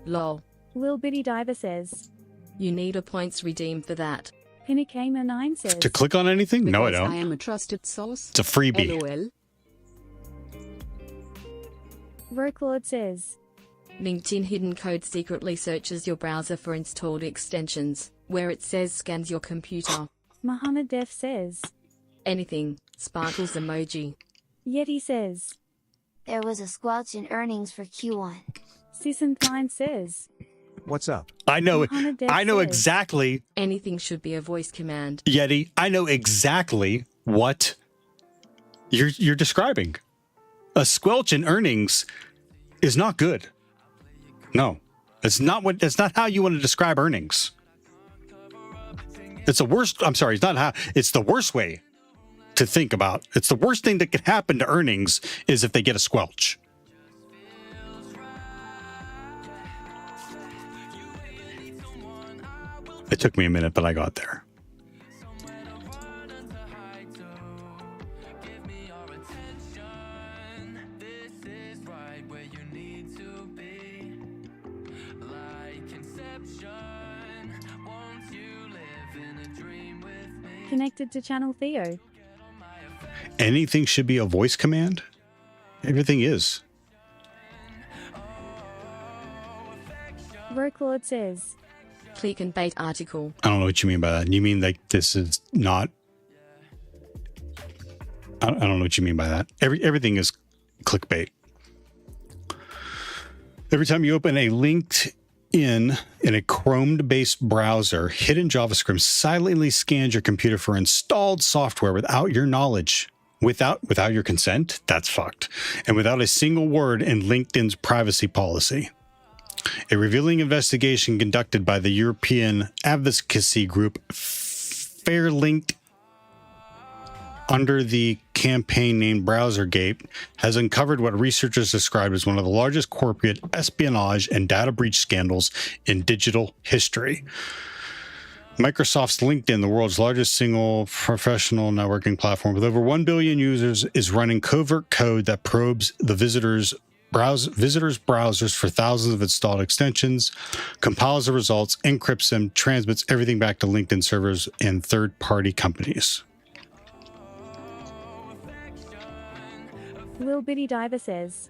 Lol. Lil Bitty Diver says. You need a points redeem for that. Hinikamer9 says. To click on anything? No, I Because don't. I am a trusted source. It's a freebie. LOL. Rokelord says. LinkedIn hidden code secretly searches your browser for installed extensions, where it says scans your computer. Muhammad Def says. Anything. Sparkles emoji. Yeti says. There was a squelch in earnings for Q1. Season9 says. What's up? I know. Muhammad Def I know says. exactly. Anything should be a voice command. Yeti, I know exactly what you're describing. A squelch in earnings is not good. No, that's not how you want to describe earnings. It's the worst. I'm sorry. It's not how. It's the worst way to think about. It's the worst thing that could happen to earnings is if they get a squelch. It took me a minute, but I got there. Connected to Channel Theo. Anything should be a voice command? Everything is. Rokelord says. Click and bait article. I don't know what you mean by that. You mean like this is not... I don't know what you mean by that. Everything is clickbait. Every time you open a LinkedIn in a Chrome-based browser, hidden JavaScript silently scans your computer for installed software without your knowledge. Without your consent, that's fucked. And without a single word in LinkedIn's privacy policy. A revealing investigation conducted by the European advocacy group Fairlinked under the campaign named BrowserGate has uncovered what researchers described as one of the largest corporate espionage and data breach scandals in digital history. Microsoft's LinkedIn, the world's largest single professional networking platform with over 1 billion users, is running covert code that probes the visitors' browsers for thousands of installed extensions, compiles the results, encrypts them, transmits everything back to LinkedIn servers and third-party companies. Lil Bitty Diver says.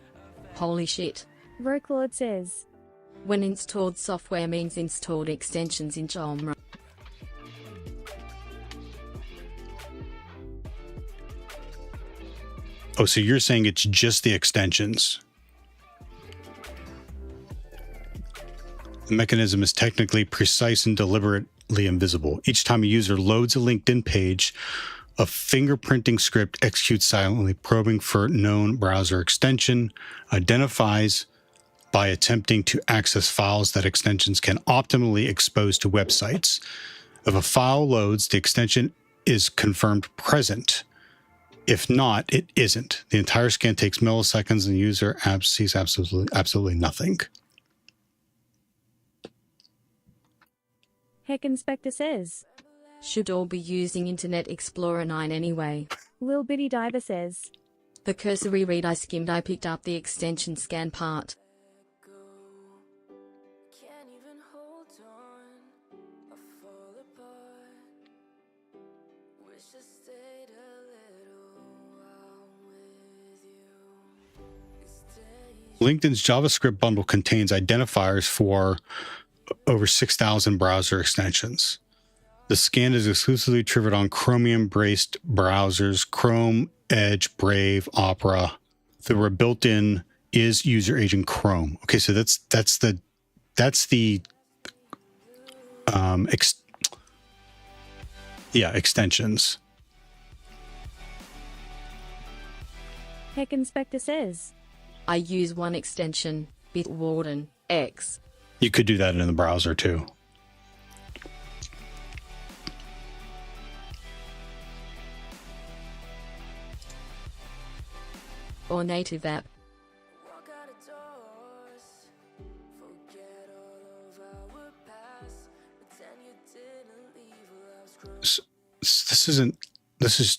Holy shit. Rokelord says. When installed software means installed extensions in genre. Oh, so you're saying it's just the extensions. The mechanism is technically precise and deliberately invisible. Each time a user loads a LinkedIn page, a fingerprinting script executes silently, probing for known browser extension, identifies by attempting to access files that extensions can optimally expose to websites. If a file loads, the extension is confirmed present. If not, it isn't. The entire scan takes milliseconds and the user sees absolutely nothing. Heck Inspector says. Should all be using Internet Explorer 9 anyway. Lil Bitty Diver says. The cursory read I skimmed, I picked up the extension scan part. LinkedIn's JavaScript bundle contains identifiers for over 6,000 browser extensions. The scan is exclusively triggered on Chromium-based browsers, Chrome, Edge, Brave, Opera. There were built-in is user agent Chrome. Okay, so that's the extensions. heck Inspectus is? I use one extension, Bitwarden X. You could do that in the browser too. Or native app. This isn't. This is.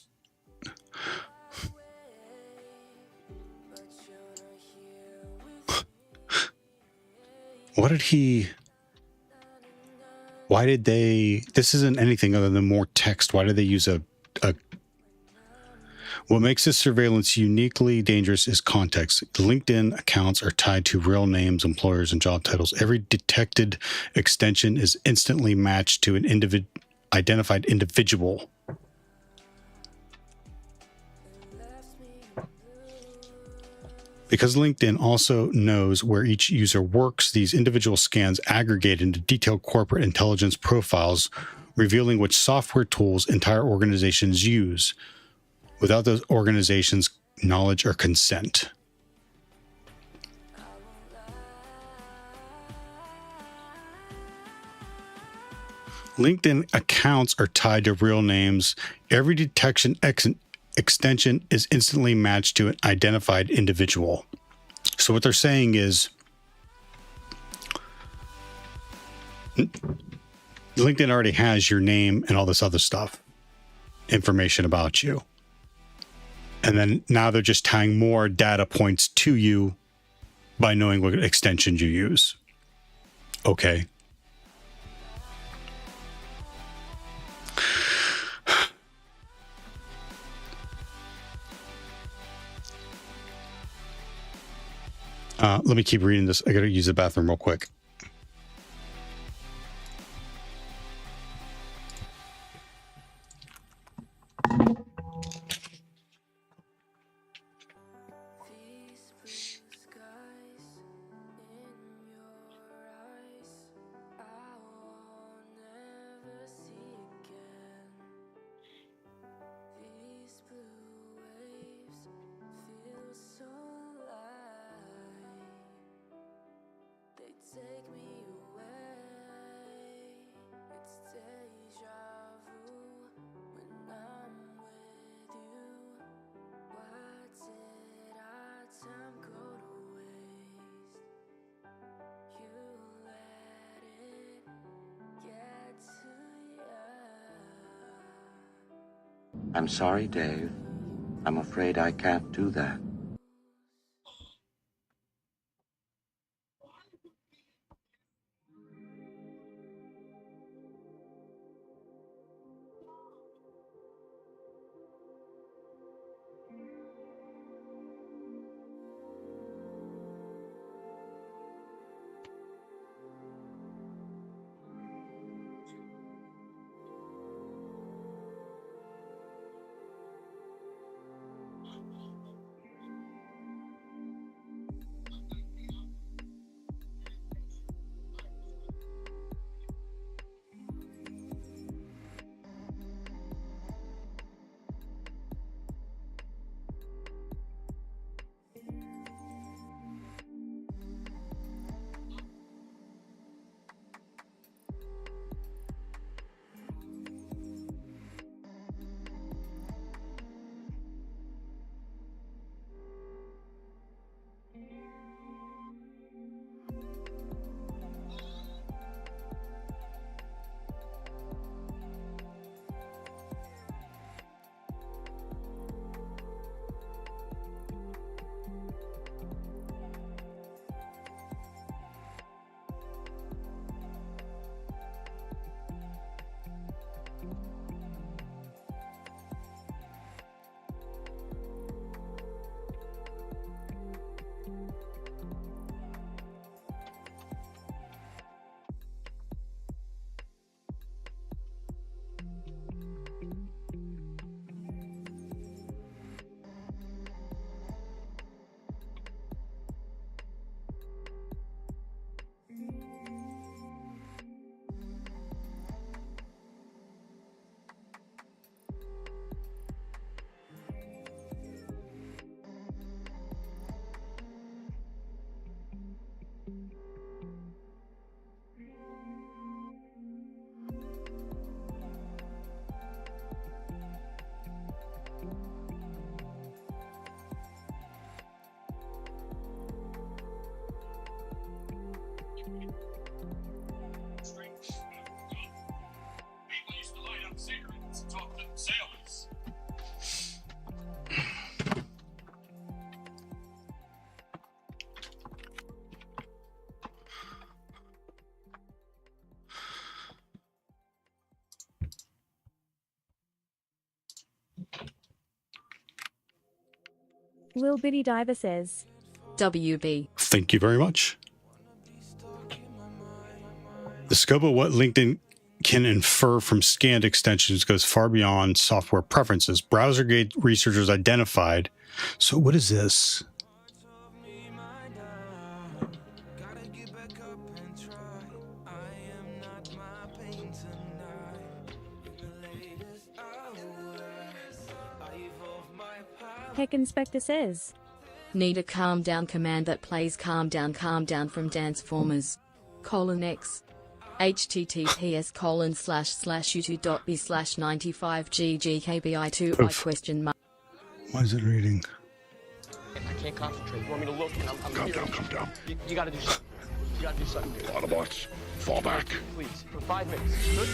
What did he? Why did they? This isn't anything other than more text. Why did they use a? What makes this surveillance uniquely dangerous is context. LinkedIn accounts are tied to real names, employers, and job titles. Every detected extension is instantly matched to an identified individual. Because LinkedIn also knows where each user works, these individual scans aggregate into detailed corporate intelligence profiles, revealing which software tools entire organizations use, without those organizations' knowledge or consent. LinkedIn accounts are tied to real names. Every detection extension is instantly matched to an identified individual. So what they're saying is LinkedIn already has your name and all this other stuff, information about you. And then now they're just tying more data points to you by knowing what extensions you use. Okay. Let me keep reading this. I got to use the bathroom real quick. I'm sorry, Dave. I'm afraid I can't do that. Will Biddy Diver says. WB. Thank you very much. The scope of what LinkedIn can infer from scanned extensions goes far beyond software preferences. BrowserGate researchers identified. So what is this? Heck Inspector says. Need a calm down command that plays calm down from Danceformers. X. https://youtube.b/95ggkbi2i question mark. Why is it reading? I can't concentrate. You want me to look? And I'm Calm down, calm down. You gotta do something. You gotta do something. Autobots, fall back. Please, for 5 minutes. Good?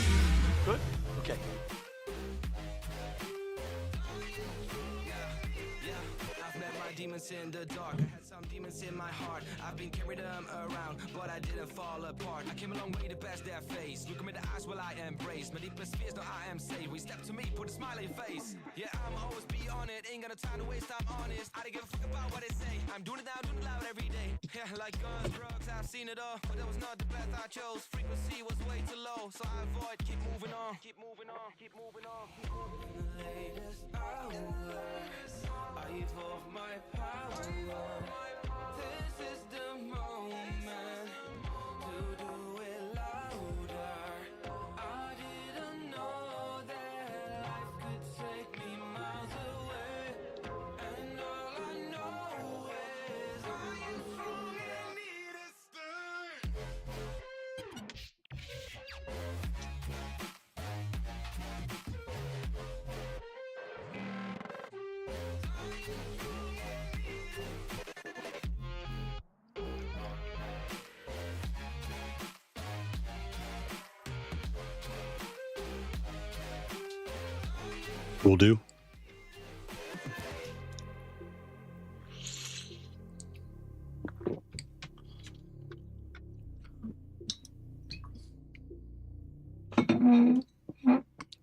Good? Okay. Demons in the dark, I had some demons in my heart. I've been carrying them around, but I didn't fall apart. I came a long way to pass their face. Look at me in the eyes while I embrace my deepest fears. No, I am safe. We step to me, put a smile on your face. Yeah, I'm always be on it. Ain't got no time to waste. I'm honest. I don't give a fuck about what they say. I'm doing it now, doing it loud every day. Yeah, like guns, drugs, I've seen it all, but that was not the path I chose. Frequency was way too low, so I avoid. Keep moving on. Keep moving on. Keep moving on. Keep moving on. In the latest hours, I evolve my power. This is the moment to do it louder. I didn't know that life could take me miles away, and all I know is I am strong and need to stay. Will do.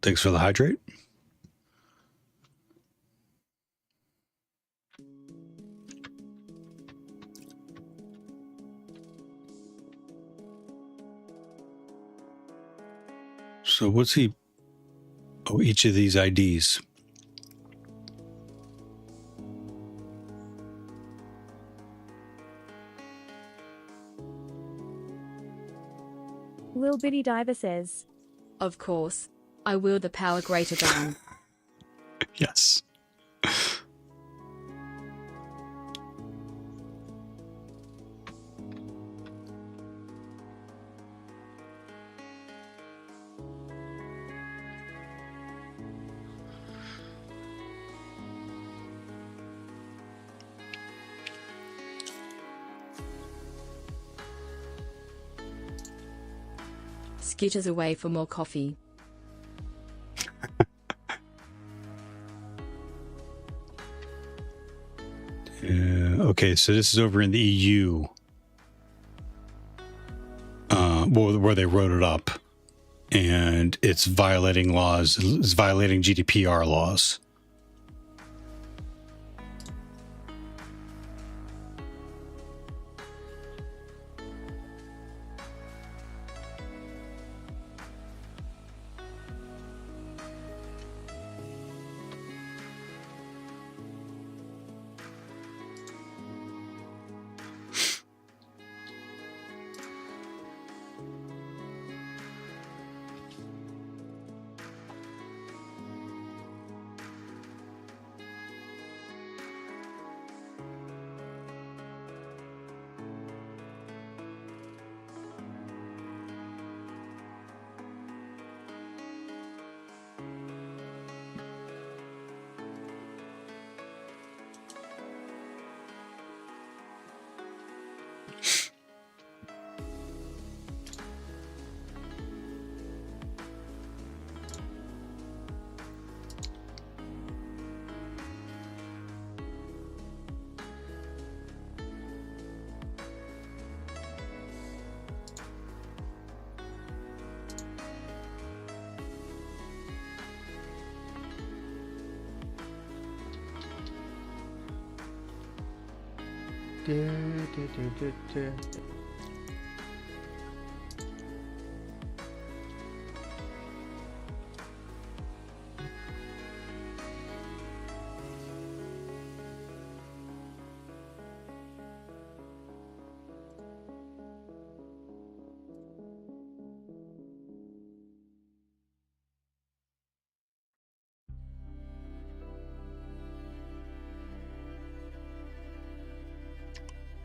Thanks for the hydrate. So what's he? Oh, each of these IDs. Will Biddy Diver says. Of course. I will the power greater than. Yes. Skitters away for more coffee. Okay, so this is over in the EU, where they wrote it up, and it's violating laws. It's violating GDPR laws.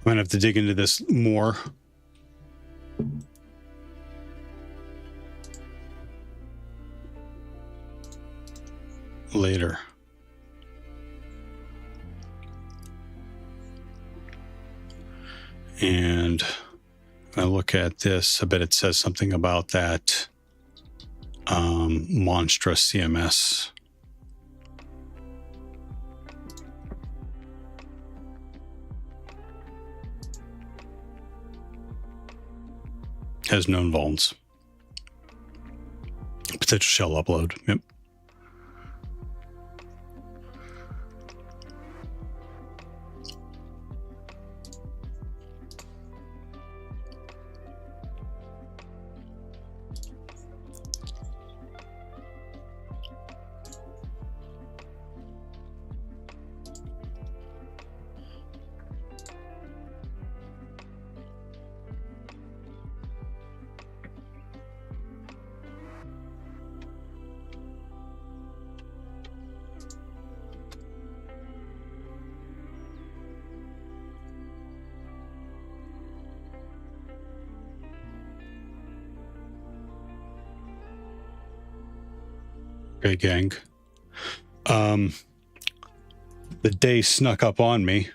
I'm gonna have to dig into this more. Later. And I look at this, I bet it says something about that monstrous CMS. Has known vulns. Potential shell upload. Yep. Okay, gang. The day snuck up on me,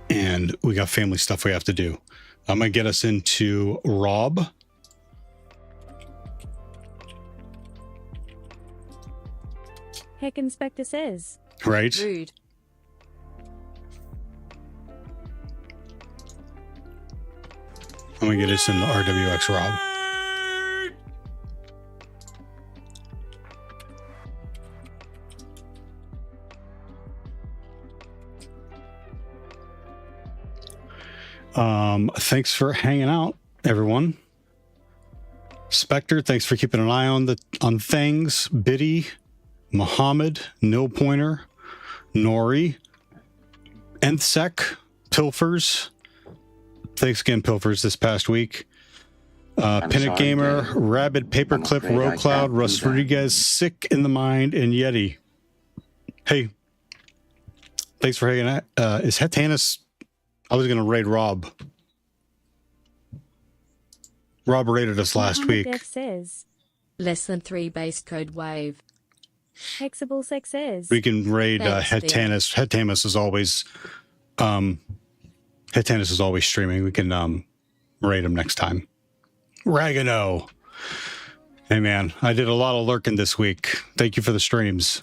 and we got family stuff we have to do. I'm gonna get us into Rob. Heck Inspector says. Right. Rude. I'm gonna get us into RWX Rob. Thanks for hanging out, everyone. Spectre, thanks for keeping an eye on things. Biddy, Muhammad, No Pointer, Nori, Nthsec, Pilfers. Thanks again, Pilfers, this past week. Pinnock Gamer, Dave. Rabid, Paperclip, afraid I Rocloud, can't Russ do that. Rodriguez, Sick in the Mind, and Yeti. Hey, thanks for hanging out. Is Hetanis? I was going to raid Rob. Rob raided us last Muhammad week. Def says. Less than 3 base code wave. Hexable Sex says. We can raid Thanks, Hetanis. Hetanis is always Hetanis is always streaming. We can raid him next time. Ragano. Hey man, I did a lot of lurking this week. Thank you for the streams.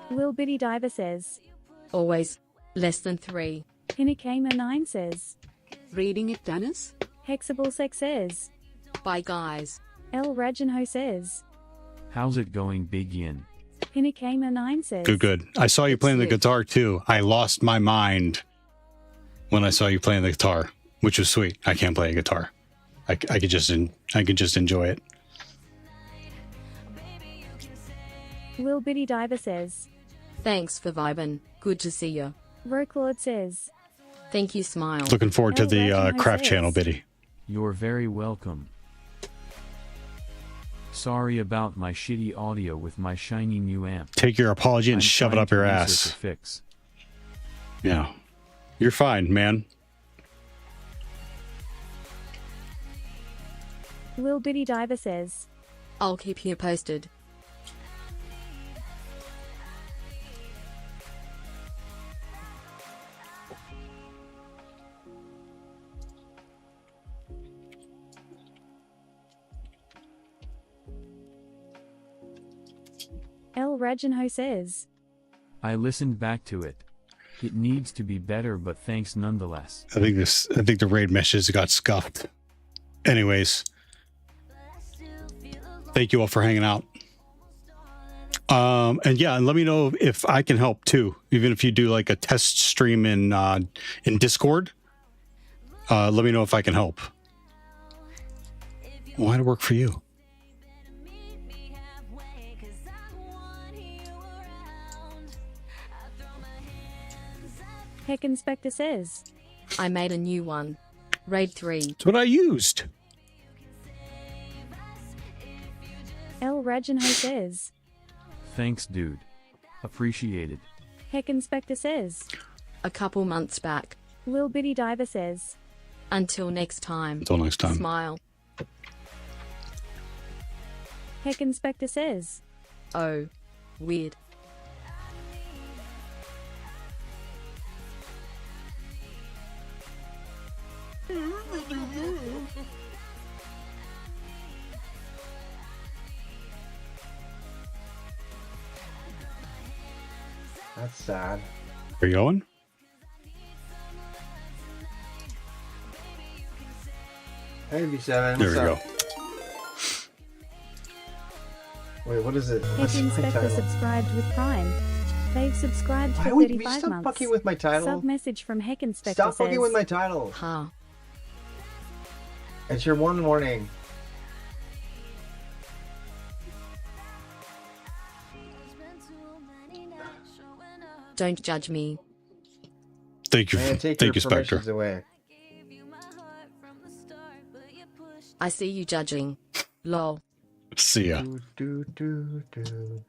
Will Biddy Diver says. Always less than 3. Pinakamer 9 says. Reading it, Dennis? Hexable Sex says. Bye guys. El Rajanho says. How's it going, Big Yin? Pinakamer 9 says. Good. I saw you playing the guitar too. I lost my mind when I saw you playing the guitar, which was sweet. I can't play a guitar. I could just enjoy it. Will Biddy Diver says. Thanks for vibin'. Good to see you. Rokelord says. Thank you, Smile. Looking forward to the Rajanho craft says. channel, Biddy. You're very welcome. Sorry about my shitty audio with my shiny new amp. Take your apology and I'm shove it trying up your to ass. research a fix. Yeah. You're fine, man. Will Biddy Diver says. I'll keep you posted. El Rajanho says. I listened back to it. It needs to be better, but thanks nonetheless. I think the raid meshes got scuffed. Anyways, thank you all for hanging out. And yeah, and let me know if I can help too. Even if you do like a test stream in Discord, let me know if I can help. Why to work for you? Heck Inspector says. I made a new one. Raid 3. That's what I used. El Rajanho says. Thanks, dude. Appreciated. Heck Inspector says. A couple months back. Lil Bitty Diver says. Until next time. Until next time. Smile. Heck Inspector says. Oh. Weird. That's sad. Are you going? Hey, B7. There we go. Wait, what is it? Heck What's my Inspector title? subscribed with Prime. They've subscribed Why for would you 35 stop months. fucking with my title? Sub message from Heck Inspector Stop says. fucking with my title. Huh. It's your one warning. Don't judge me. Thank you. Man, take Thank your you, Spectre. permissions away. I see you judging. Lol. See ya. Do, do, do, do.